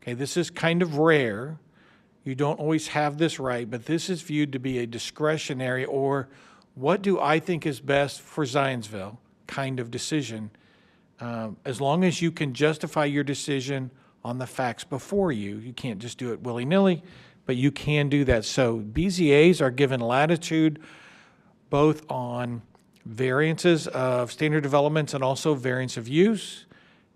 S12: Okay, this is kind of rare. You don't always have this right, but this is viewed to be a discretionary or what do I think is best for Zionsville kind of decision. As long as you can justify your decision on the facts before you. You can't just do it willy-nilly, but you can do that. So BZAs are given latitude both on variances of standard developments and also variance of use,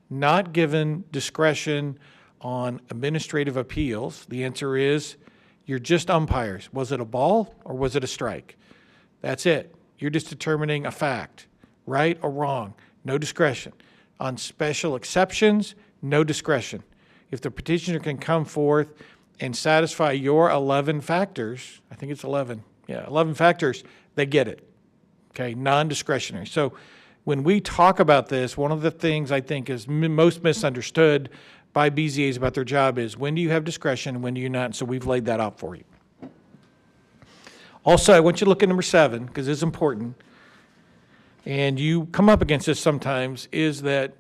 S12: not given discretion on administrative appeals. The answer is you're just umpires. Was it a ball or was it a strike? That's it. You're just determining a fact, right or wrong, no discretion. On special exceptions, no discretion. If the petitioner can come forth and satisfy your 11 factors, I think it's 11, 11 factors, they get it, okay, non-discretionary. So when we talk about this, one of the things I think is most misunderstood by BZAs about their job is when do you have discretion and when do you not? And so we've laid that out for you. Also, I want you to look at number 7 because it's important. And you come up against this sometimes, is that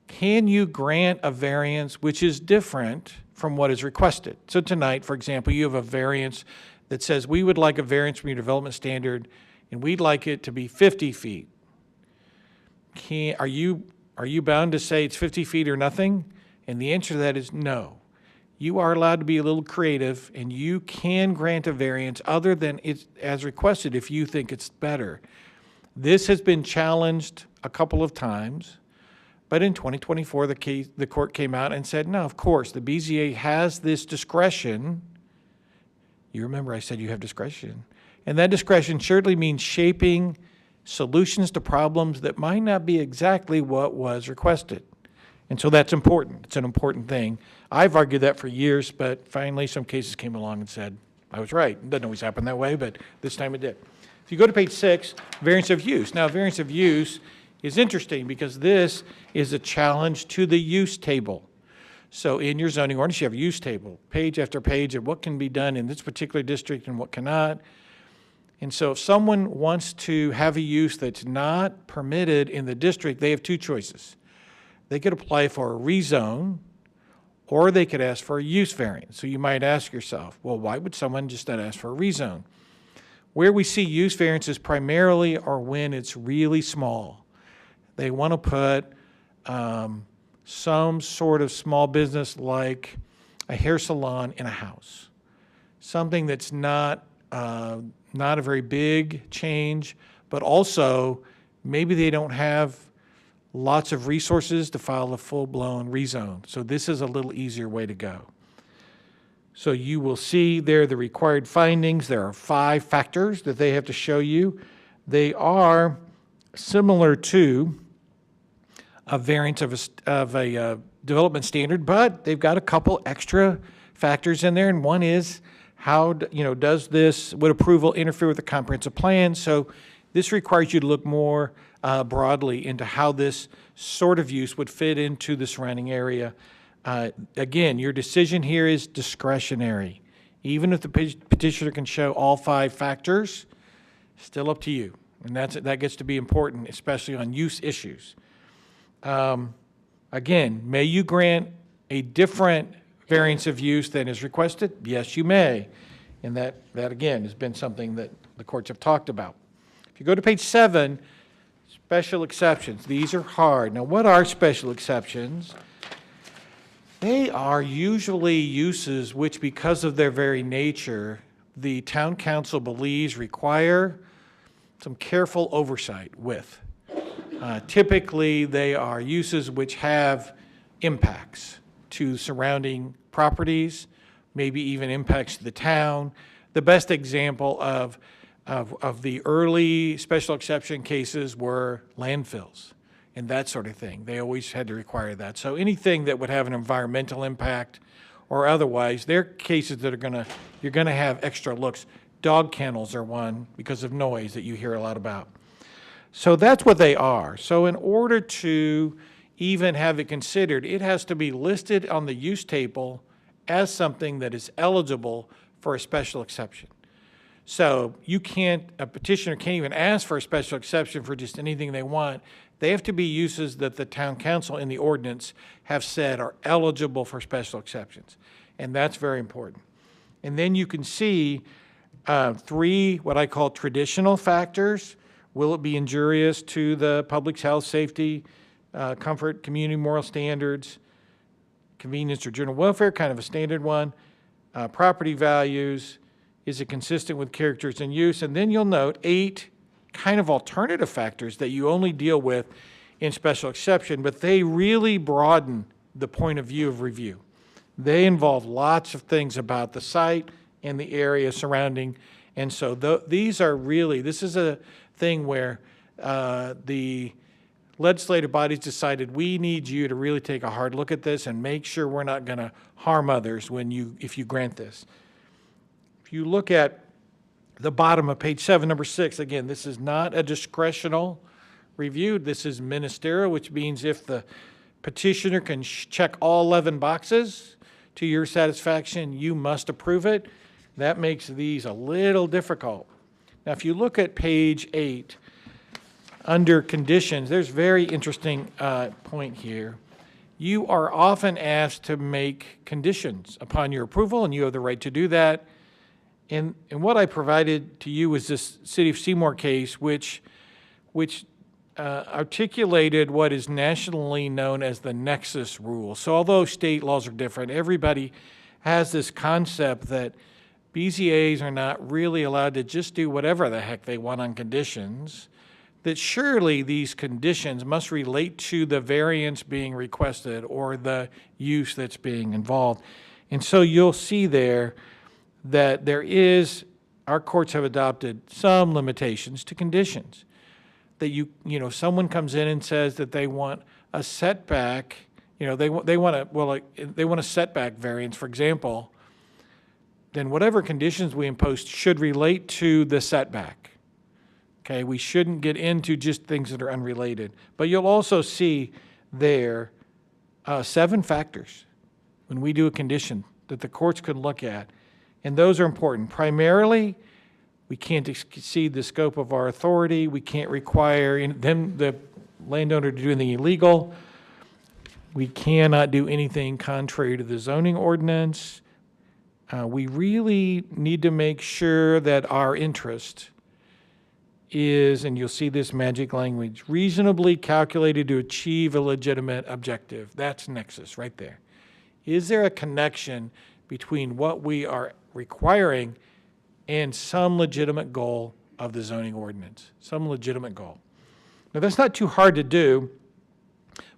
S12: can you grant a variance which is different from what is requested? So tonight, for example, you have a variance that says we would like a variance from your development standard and we'd like it to be 50 feet. Are you bound to say it's 50 feet or nothing? And the answer to that is no. You are allowed to be a little creative and you can grant a variance other than it's as requested if you think it's better. This has been challenged a couple of times, but in 2024, the court came out and said, no, of course, the BZA has this discretion. You remember I said you have discretion. And that discretion certainly means shaping solutions to problems that might not be exactly what was requested. And so that's important. It's an important thing. I've argued that for years, but finally some cases came along and said, I was right. It doesn't always happen that way, but this time it did. If you go to page 6, variance of use. Now, variance of use is interesting because this is a challenge to the use table. So in your zoning ordinance, you have a use table, page after page of what can be done in this particular district and what cannot. And so if someone wants to have a use that's not permitted in the district, they have two choices. They could apply for a rezone, or they could ask for a use variance. So you might ask yourself, well, why would someone just not ask for a rezone? Where we see use variances primarily are when it's really small. They want to put some sort of small business like a hair salon in a house. Something that's not a very big change, but also maybe they don't have lots of resources to file a full-blown rezone. So this is a little easier way to go. So you will see there the required findings. There are 5 factors that they have to show you. They are similar to a variance of a development standard, but they've got a couple extra factors in there. And one is how, would approval interfere with the comprehensive plan? So this requires you to look more broadly into how this sort of use would fit into the surrounding area. Again, your decision here is discretionary. Even if the petitioner can show all 5 factors, still up to you. And that gets to be important, especially on use issues. Again, may you grant a different variance of use than is requested? Yes, you may. And that again, has been something that the courts have talked about. If you go to page 7, special exceptions. These are hard. Now, what are special exceptions? They are usually uses which, because of their very nature, the town council believes require some careful oversight with. Typically, they are uses which have impacts to surrounding properties, maybe even impacts to the town. The best example of the early special exception cases were landfills and that sort of thing. They always had to require that. So anything that would have an environmental impact or otherwise, they're cases that you're gonna have extra looks. Dog kennels are one because of noise that you hear a lot about. So that's what they are. So in order to even have it considered, it has to be listed on the use table as something that is eligible for a special exception. So a petitioner can't even ask for a special exception for just anything they want. They have to be uses that the town council in the ordinance have said are eligible for special exceptions. And that's very important. And then you can see 3 what I call traditional factors. Will it be injurious to the public's health, safety, comfort, community, moral standards, convenience, or general welfare, kind of a standard one. Property values, is it consistent with characters and use? And then you'll note 8 kind of alternative factors that you only deal with in special exception, but they really broaden the point of view of review. They involve lots of things about the site and the area surrounding. And so this is a thing where the legislative bodies decided we need you to really take a hard look at this and make sure we're not going to harm others if you grant this. If you look at the bottom of page 7, number 6, again, this is not a discretional review. This is ministerial, which means if the petitioner can check all 11 boxes to your satisfaction, you must approve it. That makes these a little difficult. Now, if you look at page 8, under conditions, there's a very interesting point here. You are often asked to make conditions upon your approval, and you have the right to do that. And what I provided to you is this City of Seymour case, which articulated what is nationally known as the nexus rule. So although state laws are different, everybody has this concept that BZAs are not really allowed to just do whatever the heck they want on conditions, that surely these conditions must relate to the variance being requested or the use that's being involved. And so you'll see there that our courts have adopted some limitations to conditions. That someone comes in and says that they want a setback, they want a setback variance, for example, then whatever conditions we impose should relate to the setback. Okay, we shouldn't get into just things that are unrelated. But you'll also see there 7 factors when we do a condition that the courts can look at, and those are important. Primarily, we can't exceed the scope of our authority. We can't require the landowner to do anything illegal. We cannot do anything contrary to the zoning ordinance. We really need to make sure that our interest is, and you'll see this magic language, reasonably calculated to achieve a legitimate objective. That's nexus right there. Is there a connection between what we are requiring and some legitimate goal of the zoning ordinance? Some legitimate goal. Now that's not too hard to do,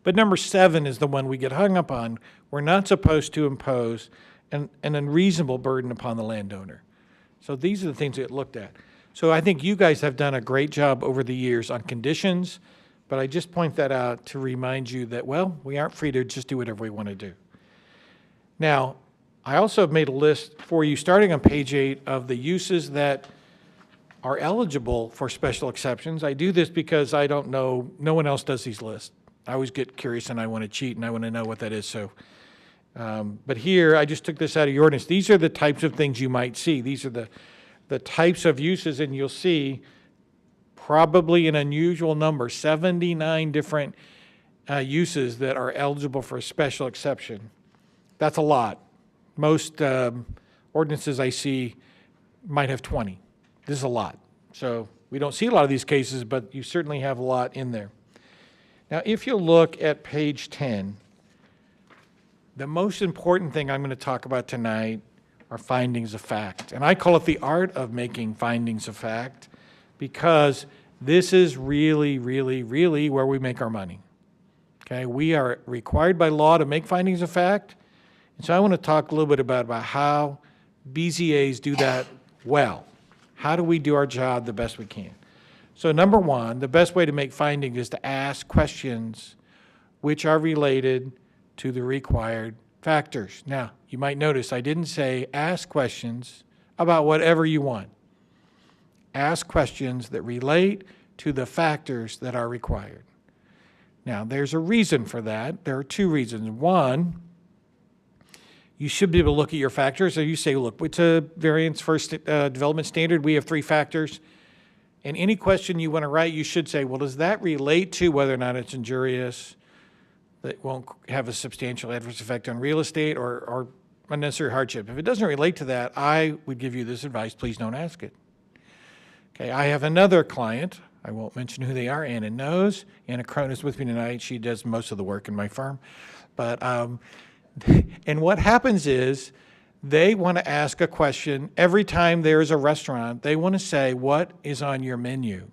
S12: but number 7 is the one we get hung up on. We're not supposed to impose an unreasonable burden upon the landowner. So these are the things that get looked at. So I think you guys have done a great job over the years on conditions, but I just point that out to remind you that, well, we aren't free to just do whatever we want to do. Now, I also have made a list for you, starting on page 8, of the uses that are eligible for special exceptions. I do this because I don't know, no one else does these lists. I always get curious and I want to cheat and I want to know what that is. So, but here, I just took this out of your ordinance. These are the types of things you might see. These are the types of uses, and you'll see probably an unusual number, 79 different uses that are eligible for a special exception. That's a lot. Most ordinances I see might have 20. This is a lot. So we don't see a lot of these cases, but you certainly have a lot in there. Now, if you look at page 10, the most important thing I'm going to talk about tonight are findings of fact. And I call it the art of making findings of fact, because this is really, really, really where we make our money. Okay, we are required by law to make findings of fact. And so I want to talk a little bit about how BZAs do that well. How do we do our job the best we can? So number 1, the best way to make findings is to ask questions which are related to the required factors. Now, you might notice I didn't say ask questions about whatever you want. Ask questions that relate to the factors that are required. Now, there's a reason for that. There are 2 reasons. 1, you should be able to look at your factors. So you say, look, it's a variance first development standard. We have 3 factors. And any question you want to write, you should say, well, does that relate to whether or not it's injurious, that won't have a substantial adverse effect on real estate, or unnecessary hardship? If it doesn't relate to that, I would give you this advice: please don't ask it. Okay, I have another client. I won't mention who they are. Anna knows. Anna Crone is with me tonight. She does most of the work in my firm. But, and what happens is they want to ask a question every time there is a restaurant. They want to say, what is on your menu?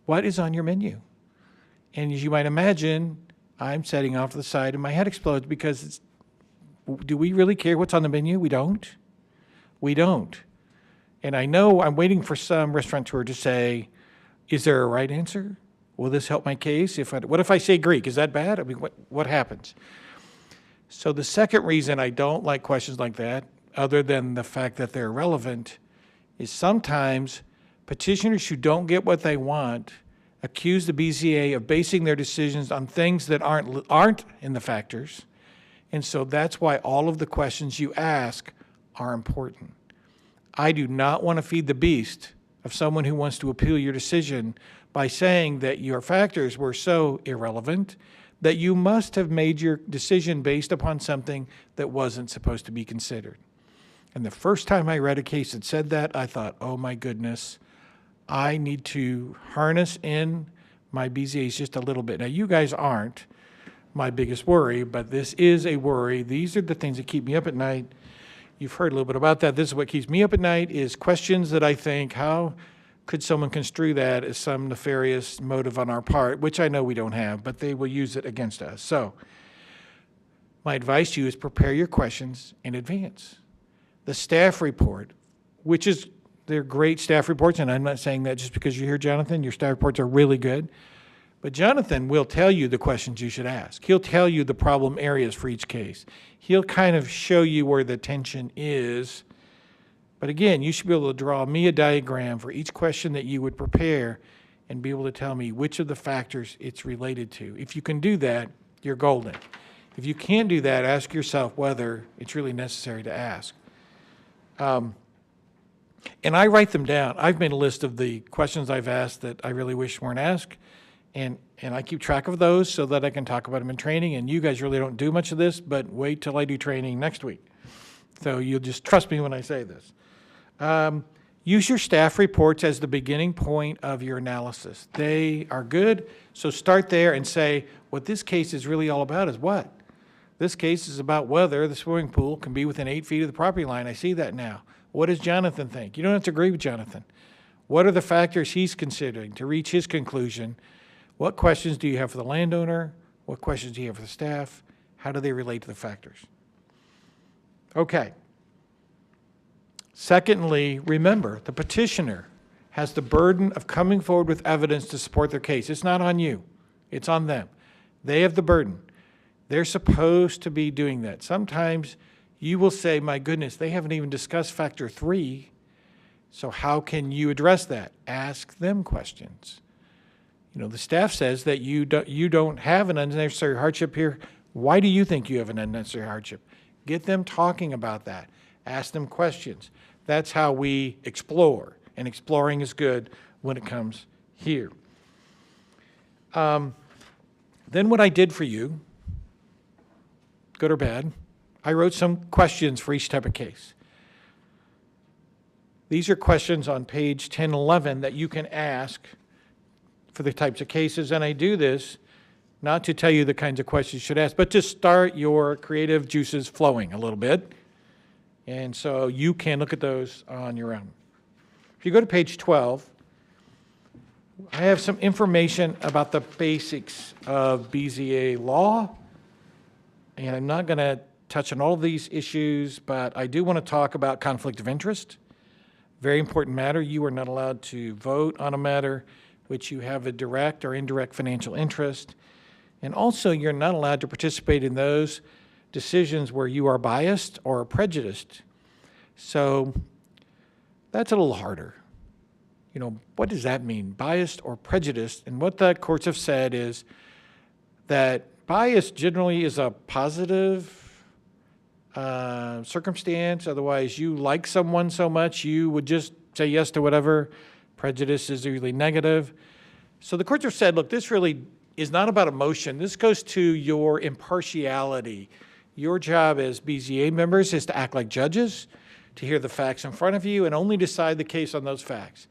S12: What is on your menu? And as you might imagine, I'm sitting off to the side and my head explodes, because do we really care what's on the menu? We don't. We don't. And I know I'm waiting for some restaurateur to say, is there a right answer? Will this help my case? What if I say Greek? Is that bad? I mean, what happens? So the second reason I don't like questions like that, other than the fact that they're irrelevant, is sometimes petitioners who don't get what they want accuse the BZA of basing their decisions on things that aren't in the factors. And so that's why all of the questions you ask are important. I do not want to feed the beast of someone who wants to appeal your decision by saying that your factors were so irrelevant that you must have made your decision based upon something that wasn't supposed to be considered. And the first time I read a case that said that, I thought, oh my goodness, I need to harness in my BZAs just a little bit. Now, you guys aren't my biggest worry, but this is a worry. These are the things that keep me up at night. You've heard a little bit about that. This is what keeps me up at night, is questions that I think, how could someone construe that as some nefarious motive on our part, which I know we don't have, but they will use it against us. So my advice to you is prepare your questions in advance. The staff report, which is, they're great staff reports, and I'm not saying that just because you're here, Jonathan. Your staff reports are really good. But Jonathan will tell you the questions you should ask. He'll tell you the problem areas for each case. He'll kind of show you where the tension is. But again, you should be able to draw me a diagram for each question that you would prepare and be able to tell me which of the factors it's related to. If you can do that, you're golden. If you can't do that, ask yourself whether it's really necessary to ask. And I write them down. I've made a list of the questions I've asked that I really wish weren't asked. And I keep track of those so that I can talk about them in training. And you guys really don't do much of this, but wait till I do training next week. So you'll just trust me when I say this. Use your staff reports as the beginning point of your analysis. They are good, so start there and say, what this case is really all about is what? This case is about whether the swimming pool can be within 8 feet of the property line. I see that now. What does Jonathan think? You don't have to agree with Jonathan. What are the factors he's considering to reach his conclusion? What questions do you have for the landowner? What questions do you have for the staff? How do they relate to the factors? Okay. Secondly, remember, the petitioner has the burden of coming forward with evidence to support their case. It's not on you. It's on them. They have the burden. They're supposed to be doing that. Sometimes you will say, my goodness, they haven't even discussed factor 3, so how can you address that? Ask them questions. You know, the staff says that you don't have an unnecessary hardship here. Why do you think you have an unnecessary hardship? Get them talking about that. Ask them questions. That's how we explore, and exploring is good when it comes here. Then what I did for you, good or bad, I wrote some questions for each type of case. These are questions on page 10, 11 that you can ask for the types of cases, and I do this not to tell you the kinds of questions you should ask, but to start your creative juices flowing a little bit. And so you can look at those on your own. If you go to page 12, I have some information about the basics of BZA law, and I'm not going to touch on all of these issues, but I do want to talk about conflict of interest. Very important matter. You are not allowed to vote on a matter which you have a direct or indirect financial interest. And also, you're not allowed to participate in those decisions where you are biased or prejudiced. So that's a little harder. You know, what does that mean, biased or prejudiced? And what the courts have said is that bias generally is a positive circumstance. Otherwise, you like someone so much, you would just say yes to whatever. Prejudice is really negative. So the courts have said, look, this really is not about emotion. This goes to your impartiality. Your job as BZA members is to act like judges, to hear the facts in front of you, and only decide the case on those facts.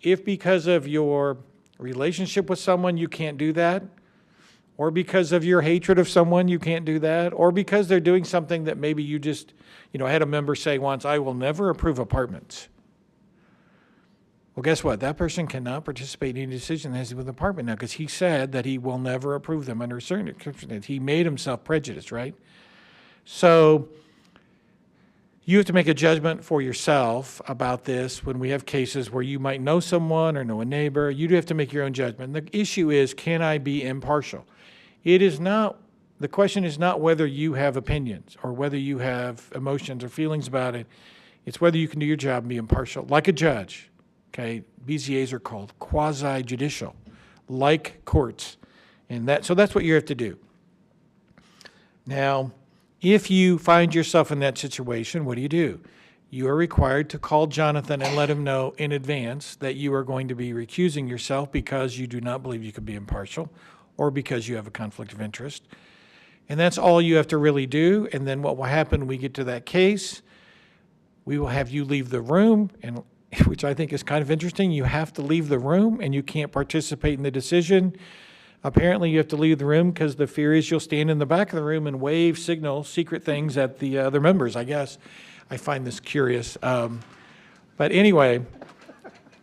S12: If because of your relationship with someone you can't do that, or because of your hatred of someone you can't do that, or because they're doing something that maybe you just, you know, I had a member say once, I will never approve apartments. Well, guess what? That person cannot participate in any decision that has to do with the apartment now, because he said that he will never approve them under certain circumstances. He made himself prejudiced, right? So you have to make a judgment for yourself about this when we have cases where you might know someone or know a neighbor. You do have to make your own judgment. The issue is, can I be impartial? It is not, the question is not whether you have opinions or whether you have emotions or feelings about it. It's whether you can do your job and be impartial, like a judge. Okay, BZAs are called quasi-judicial, like courts. So that's what you have to do. Now, if you find yourself in that situation, what do? You are required to call Jonathan and let him know in advance that you are going to be recusing yourself because you do not believe you can be impartial or because you have a conflict of interest. And that's all you have to really do. And then what will happen when we get to that case, we will have you leave the room, and which I think is kind of interesting. You have to leave the room and you can't participate in the decision. Apparently, you have to leave the room because the fear is you'll stand in the back of the room and wave, signal, secret things at the other members, I guess. I find this curious. But anyway,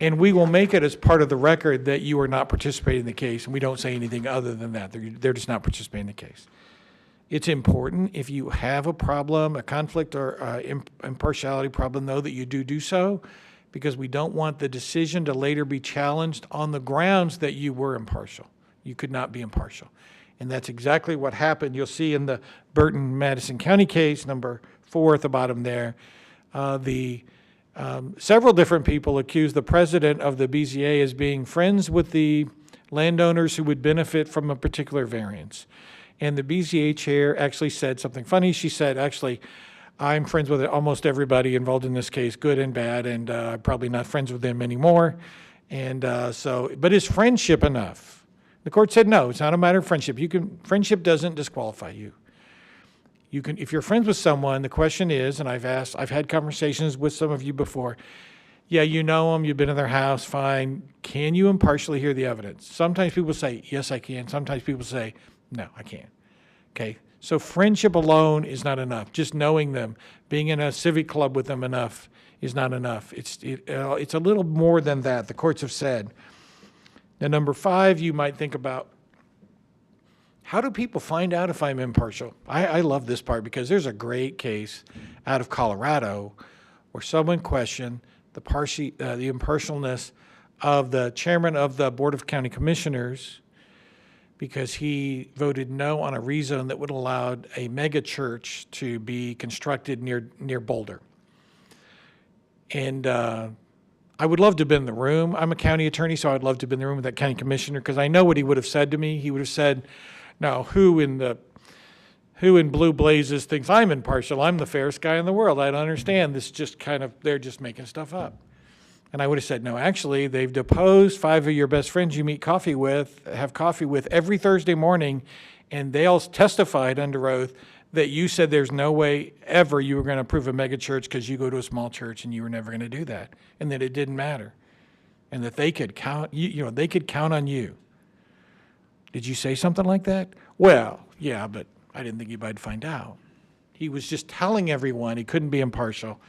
S12: and we will make it as part of the record that you are not participating in the case, and we don't say anything other than that. They're just not participating in the case. It's important if you have a problem, a conflict or impartiality problem, though, that you do so, because we don't want the decision to later be challenged on the grounds that you were impartial. You could not be impartial. And that's exactly what happened. You'll see in the Burton-Madison County case, number 4 at the bottom there, several different people accused the president of the BZA as being friends with the landowners who would benefit from a particular variance. And the BZA chair actually said something funny. She said, actually, I'm friends with almost everybody involved in this case, good and bad, and I'm probably not friends with them anymore. And but is friendship enough? The court said, no, it's not a matter of friendship. Friendship doesn't disqualify you. If you're friends with someone, the question is, and I've had conversations with some of you before, yeah, you know them, you've been in their house, fine. Can you impartially hear the evidence? Sometimes people say, yes, I can. Sometimes people say, no, I can't. Okay, so friendship alone is not enough. Just knowing them, being in a civic club with them enough is not enough. It's a little more than that, the courts have said. Now, number 5, you might think about, how do people find out if I'm impartial? I love this part because there's a great case out of Colorado where someone questioned the impartialness of the chairman of the Board of County Commissioners because he voted no on a rezone that would allow a mega church to be constructed near Boulder. And I would love to have been in the room. I'm a county attorney, so I'd love to have been in the room with that county commissioner because I know what he would have said to me. He would have said, now, who in blue blazes thinks I'm impartial? I'm the fairest guy in the world. I don't understand. This just they're just making stuff up. And I would have said, no, actually, they've deposed 5 of your best friends you have coffee with every Thursday morning, and they all testified under oath that you said there's no way ever you were going to approve a mega church because you go to a small church and you were never going to do that, and that it didn't matter, and that they could count, they could count on you. Did you say something like that? Well, yeah, but I didn't think anybody'd find out. He was just telling everyone he couldn't be impartial.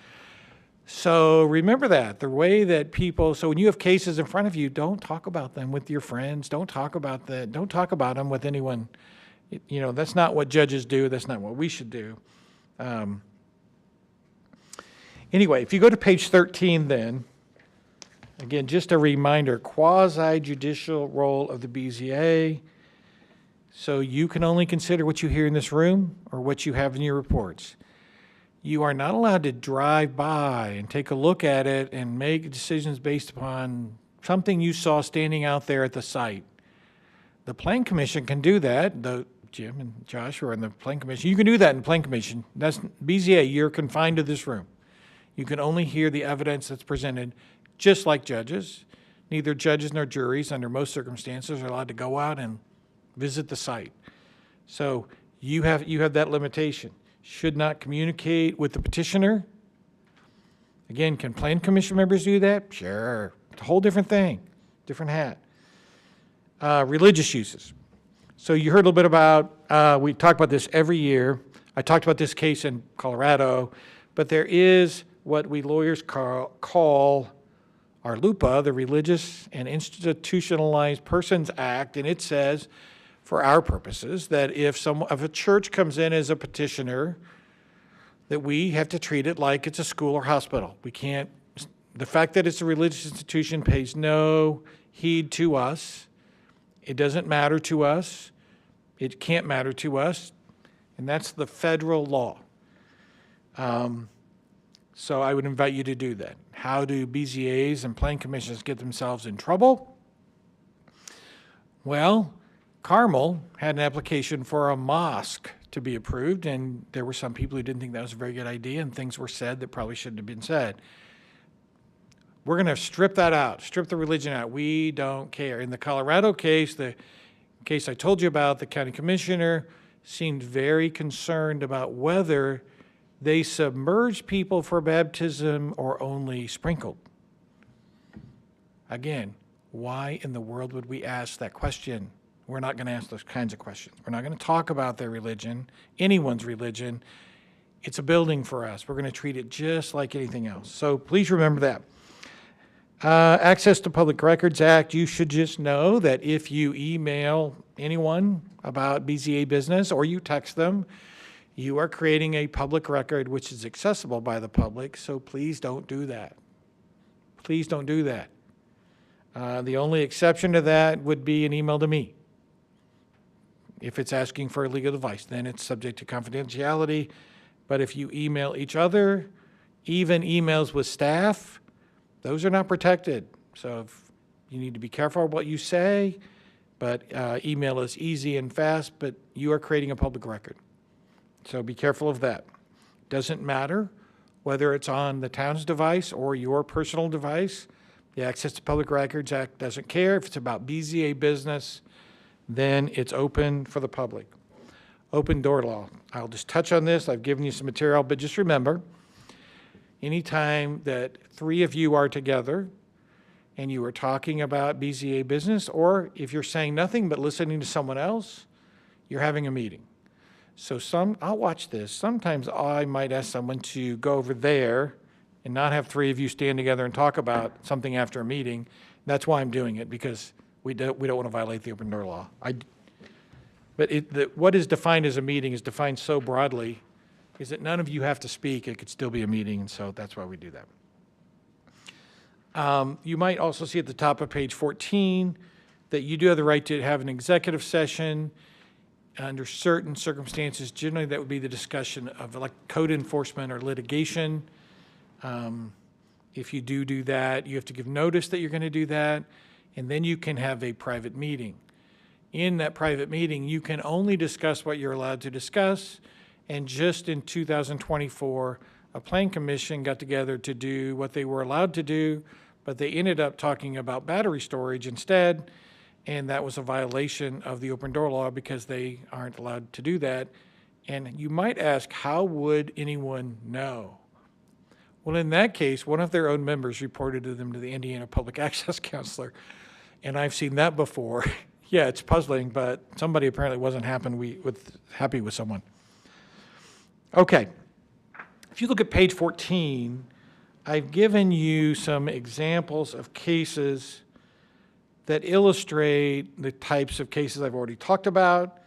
S12: So remember that, the way that people, so when you have cases in front of you, don't talk about them with your friends. Don't talk about them with anyone. That's not what judges do. That's not what we should do. Anyway, if you go to page 13 then, again, just a reminder, quasi-judicial role of the BZA. So you can only consider what you hear in this room or what you have in your reports. You are not allowed to drive by and take a look at it and make decisions based upon something you saw standing out there at the site. The Plan Commission can do that. Jim and Josh are in the Plan Commission. You can do that in Plan Commission. That's BZA, you're confined to this room. You can only hear the evidence that's presented, just like judges. Neither judges nor juries, under most circumstances, are allowed to go out and visit the site. So you have that limitation. Should not communicate with the petitioner. Again, can Plan Commission members do that? Sure. It's a whole different thing, different hat. Religious uses. So you heard a little bit about, we talk about this every year. I talked about this case in Colorado, but there is what we lawyers call our LUPA, the Religious and Institutionalized Persons Act, and it says, for our purposes, that if a church comes in as a petitioner, that we have to treat it like it's a school or hospital. We can't, the fact that it's a religious institution pays no heed to us. It doesn't matter to us. It can't matter to us. And that's the federal law. So I would invite you to do that. How do BZAs and Plan Commissions get themselves in trouble? Well, Carmel had an application for a mosque to be approved, and there were some people who didn't think that was a very good idea, and things were said that probably shouldn't have been said. We're going to strip that out, strip the religion out. We don't care. In the Colorado case, the case I told you about, the county commissioner seemed very concerned about whether they submerged people for baptism or only sprinkled. Again, why in the world would we ask that question? We're not going to ask those kinds of questions. We're not going to talk about their religion, anyone's religion. It's a building for us. We're going to treat it just like anything else. So please remember that. Access to Public Records Act, you should just know that if you email anyone about BZA business or you text them, you are creating a public record which is accessible by the public, so please don't do that. Please don't do that. The only exception to that would be an email to me. If it's asking for legal advice, then it's subject to confidentiality. But if you email each other, even emails with staff, those are not protected. So if you need to be careful of what you say, but email is easy and fast, but you are creating a public record. So be careful of that. Doesn't matter whether it's on the town's device or your personal device. The Access to Public Records Act doesn't care. If it's about BZA business, then it's open for the public. Open door law. I'll just touch on this. I've given you some material, but just remember, anytime that 3 of you are together and you are talking about BZA business, or if you're saying nothing but listening to someone else, you're having a meeting. So I'll watch this. Sometimes I might ask someone to go over there and not have 3 of you stand together and talk about something after a meeting. That's why I'm doing it, because we don't want to violate the open door law. But what is defined as a meeting is defined so broadly is that none of you have to speak. It could still be a meeting, and so that's why we do that. You might also see at the top of page 14 that you do have the right to have an executive session under certain circumstances. Generally, that would be the discussion of like code enforcement or litigation. If you do that, you have to give notice that you're going to do that, and then you can have a private meeting. In that private meeting, you can only discuss what you're allowed to discuss. And just in 2024, a plan commission got together to do what they were allowed to do, but they ended up talking about battery storage instead, and that was a violation of the open door law because they aren't allowed to do that. And you might ask, how would anyone know? Well, in that case, one of their own members reported to them to the Indiana Public Access Counselor, and I've seen that before. Yeah, it's puzzling, but somebody apparently wasn't happy with someone. Okay, if you look at page 14, I've given you some examples of cases that illustrate the types of cases I've already talked about.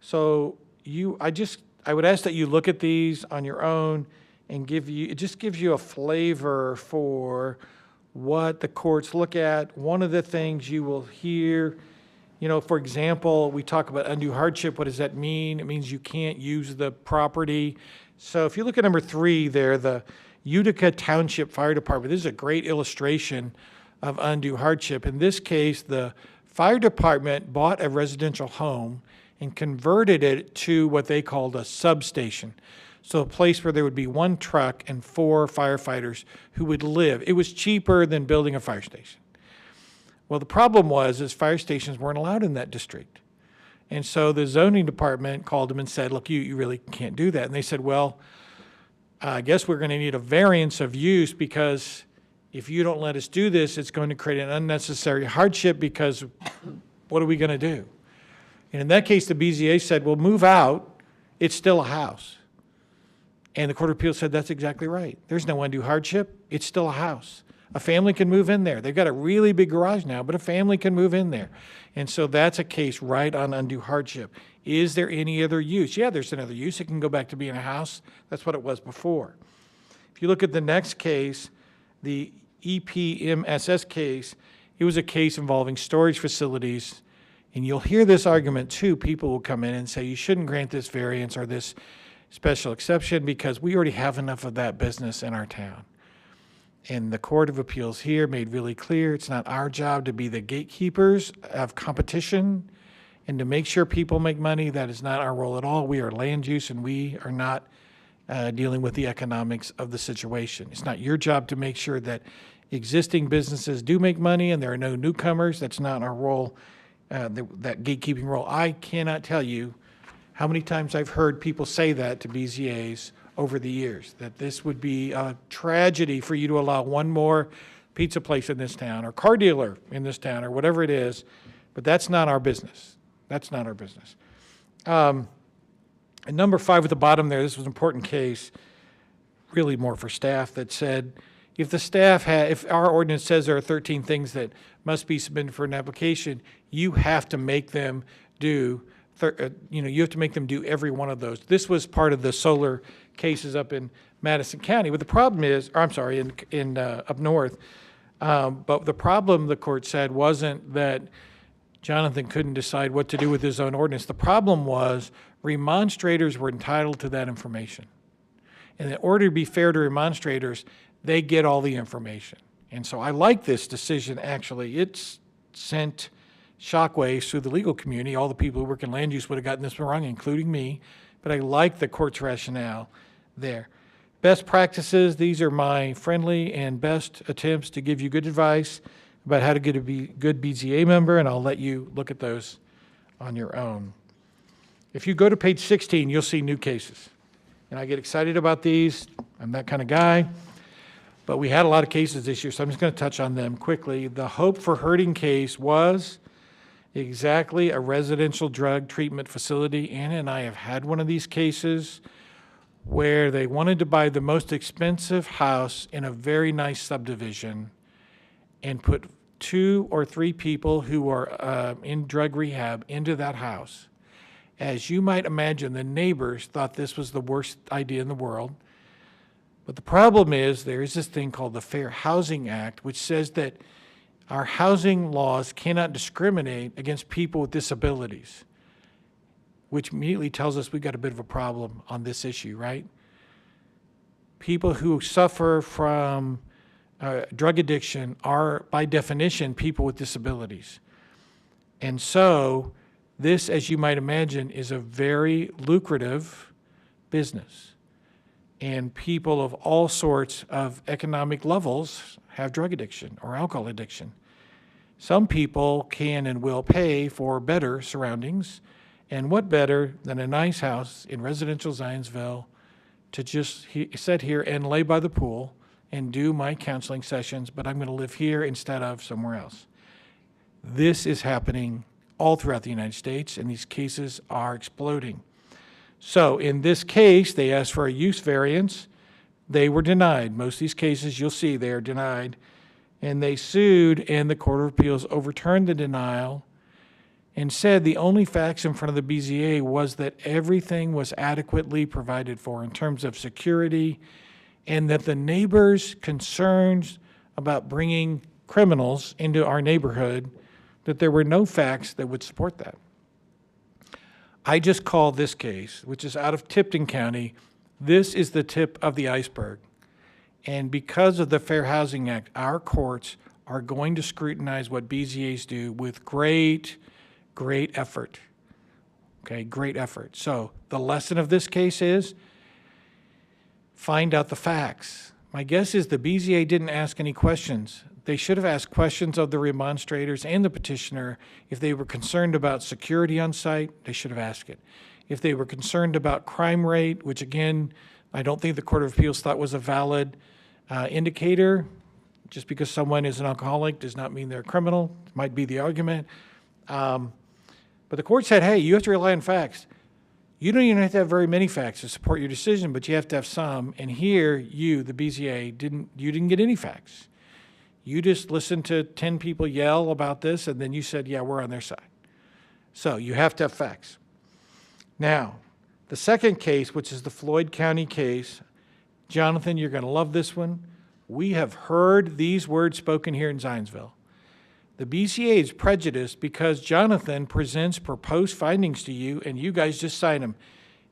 S12: So I would ask that you look at these on your own and it just gives you a flavor for what the courts look at. One of the things you will hear, for example, we talk about undue hardship. What does that mean? It means you can't use the property. So if you look at number 3 there, the Utica Township Fire Department, this is a great illustration of undue hardship. In this case, the fire department bought a residential home and converted it to what they called a substation. So a place where there would be 1 truck and 4 firefighters who would live. It was cheaper than building a fire station. Well, the problem was fire stations weren't allowed in that district. And so the zoning department called them and said, look, you really can't do that. And they said, well, I guess we're going to need a variance of use, because if you don't let us do this, it's going to create an unnecessary hardship, because what are we going to do? And in that case, the BZA said, well, move out. It's still a house. And the Court of Appeals said, that's exactly right. There's no undue hardship. It's still a house. A family can move in there. They've got a really big garage now, but a family can move in there. And so that's a case right on undue hardship. Is there any other use? Yeah, there's another use. It can go back to being a house. That's what it was before. If you look at the next case, the EPMSS case, it was a case involving storage facilities. And you'll hear this argument too. People will come in and say, you shouldn't grant this variance or this special exception because we already have enough of that business in our town. And the Court of Appeals here made really clear, it's not our job to be the gatekeepers of competition and to make sure people make money. That is not our role at all. We are land use, and we are not dealing with the economics of the situation. It's not your job to make sure that existing businesses do make money and there are no newcomers. That's not our role, that gatekeeping role. I cannot tell you how many times I've heard people say that to BZAs over the years, that this would be a tragedy for you to allow one more pizza place in this town or car dealer in this town or whatever it is, but that's not our business. That's not our business. And number 5 at the bottom there, this was an important case, really more for staff, that said, if our ordinance says there are 13 things that must be submitted for an application, you have to make them do you have to make them do every one of those. This was part of the solar cases up in Madison County. But the problem is, or I'm sorry, in up north. But the problem, the court said, wasn't that Jonathan couldn't decide what to do with his own ordinance. The problem was remonstrators were entitled to that information. And in order to be fair to remonstrators, they get all the information. And so I like this decision, actually. It's sent shockwaves through the legal community. All the people who work in land use would have gotten this wrong, including me. But I like the court's rationale there. Best practices, these are my friendly and best attempts to give you good advice about how to get a good BZA member, and I'll let you look at those on your own. If you go to page 16, you'll see new cases. And I get excited about these. I'm that kind of guy. But we had a lot of cases this year, so I'm just going to touch on them quickly. The Hope for Hurting case was exactly a residential drug treatment facility. Anna and I have had one of these cases where they wanted to buy the most expensive house in a very nice subdivision and put 2 or 3 people who are in drug rehab into that house. As you might imagine, the neighbors thought this was the worst idea in the world. But the problem is there is this thing called the Fair Housing Act, which says that our housing laws cannot discriminate against people with disabilities, which immediately tells us we've got a bit of a problem on this issue, right? People who suffer from drug addiction are, by definition, people with disabilities. And so this, as you might imagine, is a very lucrative business. And people of all sorts of economic levels have drug addiction or alcohol addiction. Some people can and will pay for better surroundings. And what better than a nice house in residential Zionsville to just sit here and lay by the pool and do my counseling sessions, but I'm going to live here instead of somewhere else. This is happening all throughout the United States, and these cases are exploding. So in this case, they asked for a use variance. They were denied. Most of these cases, you'll see, they are denied. And they sued, and the Court of Appeals overturned the denial and said the only facts in front of the BZA was that everything was adequately provided for in terms of security, and that the neighbors' concerns about bringing criminals into our neighborhood, that there were no facts that would support that. I just call this case, which is out of Tipton County, this is the tip of the iceberg. And because of the Fair Housing Act, our courts are going to scrutinize what BZAs do with great effort. Okay, great effort. So the lesson of this case is find out the facts. My guess is the BZA didn't ask any questions. They should have asked questions of the remonstrators and the petitioner. If they were concerned about security on site, they should have asked it. If they were concerned about crime rate, which again, I don't think the Court of Appeals thought was a valid indicator. Just because someone is an alcoholic does not mean they're a criminal. Might be the argument. But the court said, hey, you have to rely on facts. You don't even have to have very many facts to support your decision, but you have to have some. And here, you, the BZA, didn't get any facts. You just listened to 10 people yell about this, and then you said, yeah, we're on their side. So you have to have facts. Now, the second case, which is the Floyd County case, Jonathan, you're going to love this one. We have heard these words spoken here in Zionsville. The BZA is prejudiced because Jonathan presents proposed findings to you, and you guys just sign them.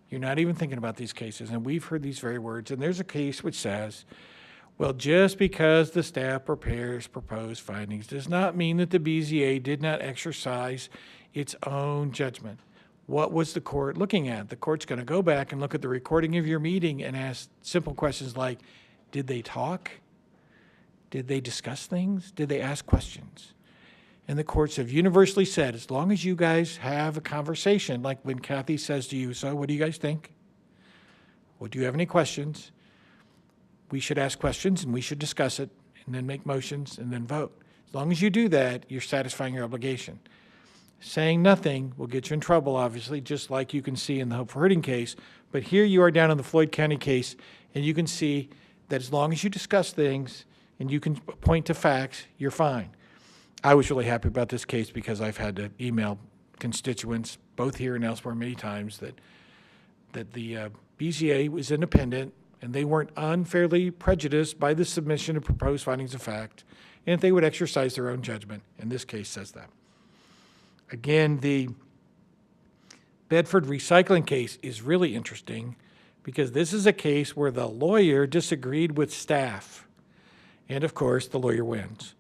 S12: You're not even thinking about these cases, and we've heard these very words. And there's a case which says, Well, just because the staff prepares proposed findings does not mean that the BZA did not exercise its own judgment. What was the court looking at? The court's going to go back and look at the recording of your meeting and ask simple questions like, did they talk? Did they discuss things? Did they ask questions? And the courts have universally said, as long as you guys have a conversation, like when Kathy says to you, so what do you guys think? Well, do you have any questions? We should ask questions and we should discuss it and then make motions and then vote. As long as you do that, you're satisfying your obligation. Saying nothing will get you in trouble, obviously, just like you can see in the Hope for Hurting case. But here you are down in the Floyd County case, and you can see that as long as you discuss things and you can point to facts, you're fine. I was really happy about this case because I've had to email constituents, both here and elsewhere, many times that the BZA was independent and they weren't unfairly prejudiced by the submission of proposed findings of fact, and if they would exercise their own judgment. And this case says that. Again, the Bedford recycling case is really interesting because this is a case where the lawyer disagreed with staff. And of course, the lawyer wins.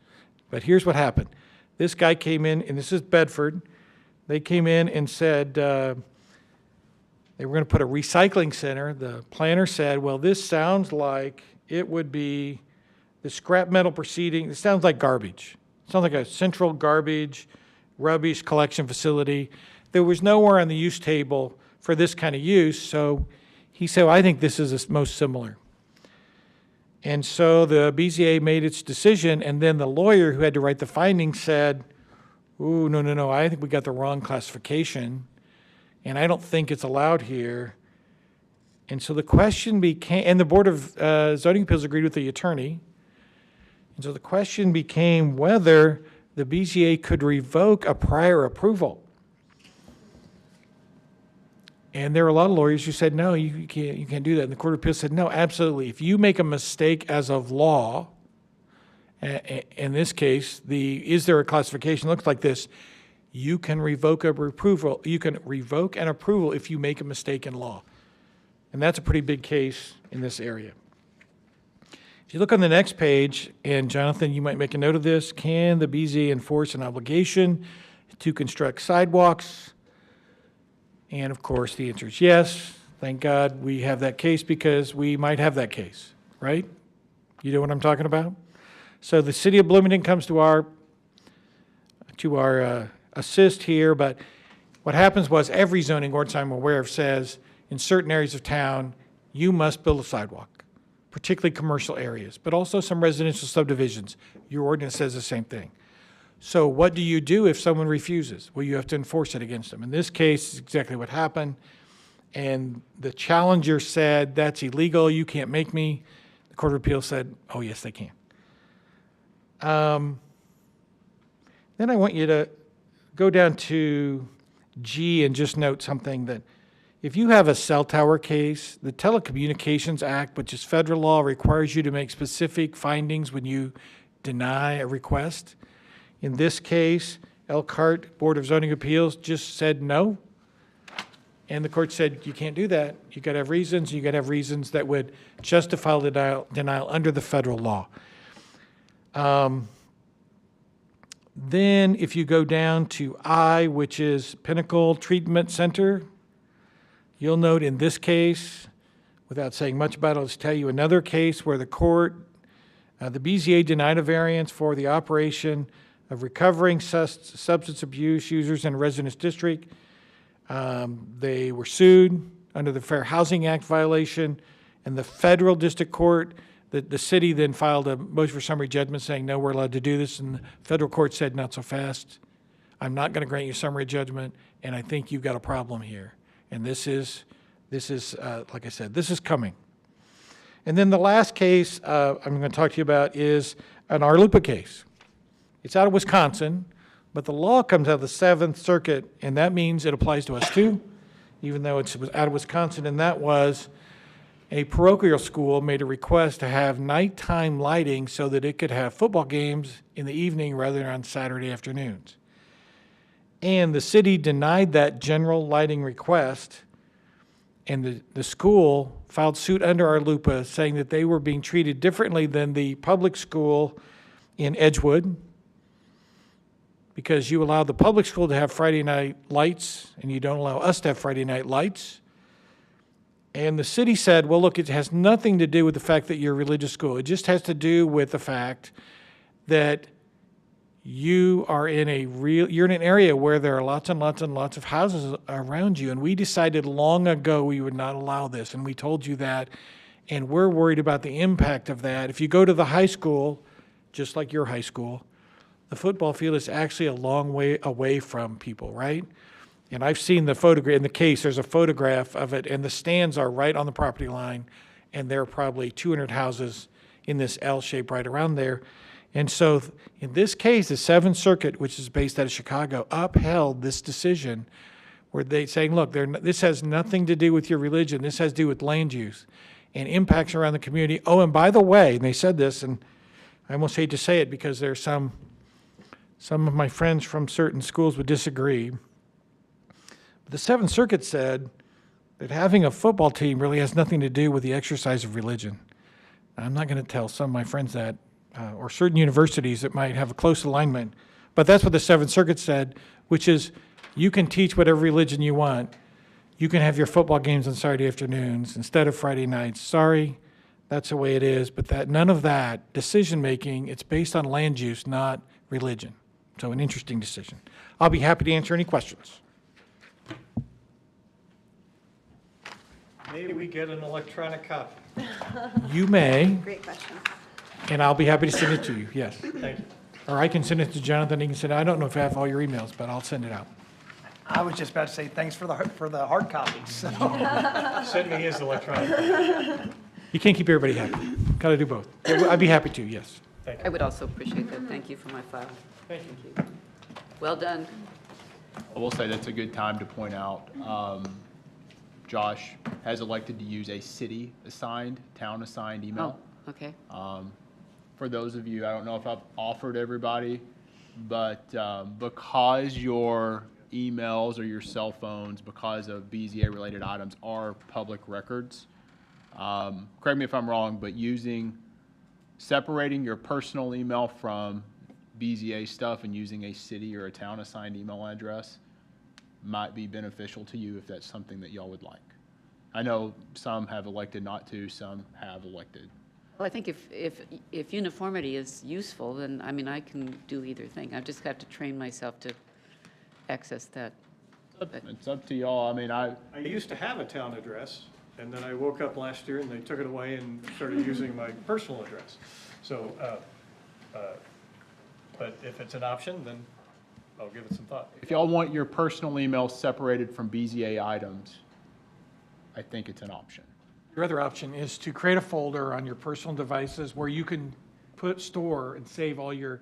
S12: But here's what happened. This guy came in, and this is Bedford. They came in and said they were going to put a recycling center. The planner said, well, this sounds like it would be the scrap metal proceeding. It sounds like garbage. It sounds like a central garbage, rubbish collection facility. There was nowhere on the use table for this kind of use, so he said, well, I think this is the most similar. And so the BZA made its decision, and then the lawyer who had to write the findings said, ooh, no, I think we got the wrong classification, and I don't think it's allowed here. And so the question became, and the Board of Zoning Appeals agreed with the attorney, and so the question became whether the BZA could revoke a prior approval. And there were a lot of lawyers who said, no, you can't do that. And the Court of Appeals said, no, absolutely. If you make a mistake as of law, in this case, is there a classification looks like this, you can revoke a approval. You can revoke an approval if you make a mistake in law. And that's a pretty big case in this area. If you look on the next page, and Jonathan, you might make a note of this, can the BZA enforce an obligation to construct sidewalks? And of course, the answer is yes. Thank God we have that case because we might have that case, right? You know what I'm talking about? So the city of Bloomington comes to our assist here, but what happens was every zoning ordinance I'm aware of says in certain areas of town, you must build a sidewalk, particularly commercial areas, but also some residential subdivisions. Your ordinance says the same thing. So what do you do if someone refuses? Well, you have to enforce it against them. In this case, it's exactly what happened. And the challenger said, that's illegal, you can't make me. The Court of Appeals said, oh, yes, they can. Then I want you to go down to G and just note something that if you have a cell tower case, the Telecommunications Act, which is federal law, requires you to make specific findings when you deny a request. In this case, Elkhart Board of Zoning Appeals just said no. And the court said, you can't do that. You got to have reasons. You got to have reasons that would justify the denial under the federal law. Then if you go down to I, which is Pinnacle Treatment Center, you'll note in this case, without saying much about it, I'll just tell you another case where the court, the BZA denied a variance for the operation of recovering substance abuse users in a residence district. They were sued under the Fair Housing Act violation, and the federal district court, the city then filed a motion for summary judgment saying, no, we're allowed to do this, and the federal court said, not so fast. I'm not going to grant you summary judgment, and I think you've got a problem here. And this is like I said, this is coming. And then the last case I'm going to talk to you about is an Arlupa case. It's out of Wisconsin, but the law comes out of the Seventh Circuit, and that means it applies to us too, even though it's out of Wisconsin, and that was a parochial school made a request to have nighttime lighting so that it could have football games in the evening rather than on Saturday afternoons. And the city denied that general lighting request, And the school filed suit under our LUPA saying that they were being treated differently than the public school in Edgewood, because you allow the public school to have Friday night lights and you don't allow us to have Friday night lights. And the city said, well, look, it has nothing to do with the fact that you're a religious school. It just has to do with the fact that you're in an area where there are lots and lots and lots of houses around you. And we decided long ago we would not allow this. And we told you that. And we're worried about the impact of that. If you go to the high school, just like your high school, the football field is actually a long way away from people, right? And I've seen the photograph, in the case, there's a photograph of it, and the stands are right on the property line, and there are probably 200 houses in this L shape right around there. And so in this case, the Seventh Circuit, which is based out of Chicago, upheld this decision where they saying, look, this has nothing to do with your religion. This has to do with land use and impacts around the community. Oh, and by the way, and they said this, and I almost hate to say it because there's some of my friends from certain schools would disagree. The Seventh Circuit said that having a football team really has nothing to do with the exercise of religion. I'm not going to tell some of my friends that, or certain universities that might have a close alignment, but that's what the Seventh Circuit said, which is you can teach whatever religion you want. You can have your football games on Saturday afternoons instead of Friday nights. Sorry, that's the way it is, but none of that decision-making, it's based on land use, not religion. So an interesting decision. I'll be happy to answer any questions.
S3: May we get an electronic copy?
S12: You may,
S4: Great question.
S12: and I'll be happy to send it to you, yes.
S3: Thank you.
S12: Or I can send it to Jonathan, he can send it. I don't know if I have all your emails, but I'll send it out.
S7: I was just about to say, thanks for the hard copies.
S3: Send me his electronic.
S12: You can't keep everybody happy. Got to do both. I'd be happy to, yes.
S1: I would also appreciate that. Thank you for my file.
S3: Thank you.
S1: Thank you. Well done.
S2: I will say that's a good time to point out, Josh has elected to use a city-assigned, town-assigned email.
S1: Oh, okay.
S2: For those of you, I don't know if I've offered everybody, but because your emails or your cell phones, because of BZA-related items, are public records, correct me if I'm wrong, but separating your personal email from BZA stuff and using a city or a town-assigned email address might be beneficial to you if that's something that y'all would like. I know some have elected not to, some have elected.
S1: Well, I think if uniformity is useful, then, I mean, I can do either thing. I just have to train myself to access that.
S2: It's up to y'all. I mean, I
S3: used to have a town address, and then I woke up last year and they took it away and started using my personal address. So, but if it's an option, then I'll give it some thought.
S2: if y'all want your personal email separated from BZA items, I think it's an option.
S12: Your other option is to create a folder on your personal devices where you can store and save all your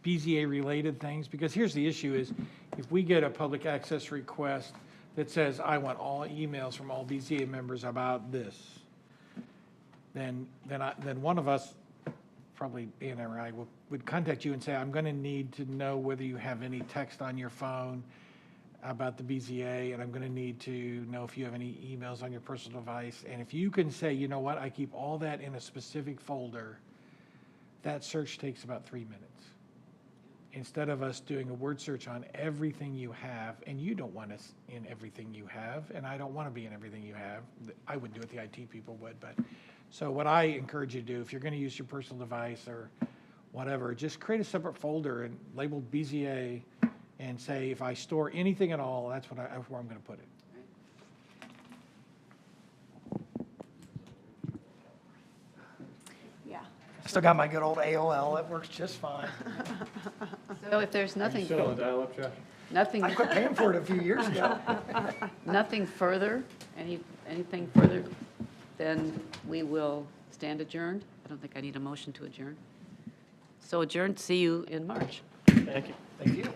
S12: BZA-related things. Because here's the issue is, if we get a public access request that says, I want all emails from all BZA members about this, then one of us, probably Anna or I, would contact you and say, I'm going to need to know whether you have any text on your phone about the BZA, and I'm going to need to know if you have any emails on your personal device. And if you can say, you know what, I keep all that in a specific folder, that search takes about 3 minutes. Instead of us doing a word search on everything you have, and you don't want us in everything you have, and I don't want to be in everything you have. I wouldn't do it, the IT people would, but. So what I encourage you to do, if you're going to use your personal device or whatever, just create a separate folder and label BZA and say, if I store anything at all, that's where I'm going to put it.
S4: Yeah.
S7: Still got my good old AOL, it works just fine.
S1: So if there's nothing,
S3: Still on dial-up, Josh?
S1: nothing,
S7: I quit paying for it a few years ago.
S1: nothing further, anything further, then we will stand adjourned. I don't think I need a motion to adjourn. So adjourned, see you in March.
S3: Thank you.
S7: Thank you.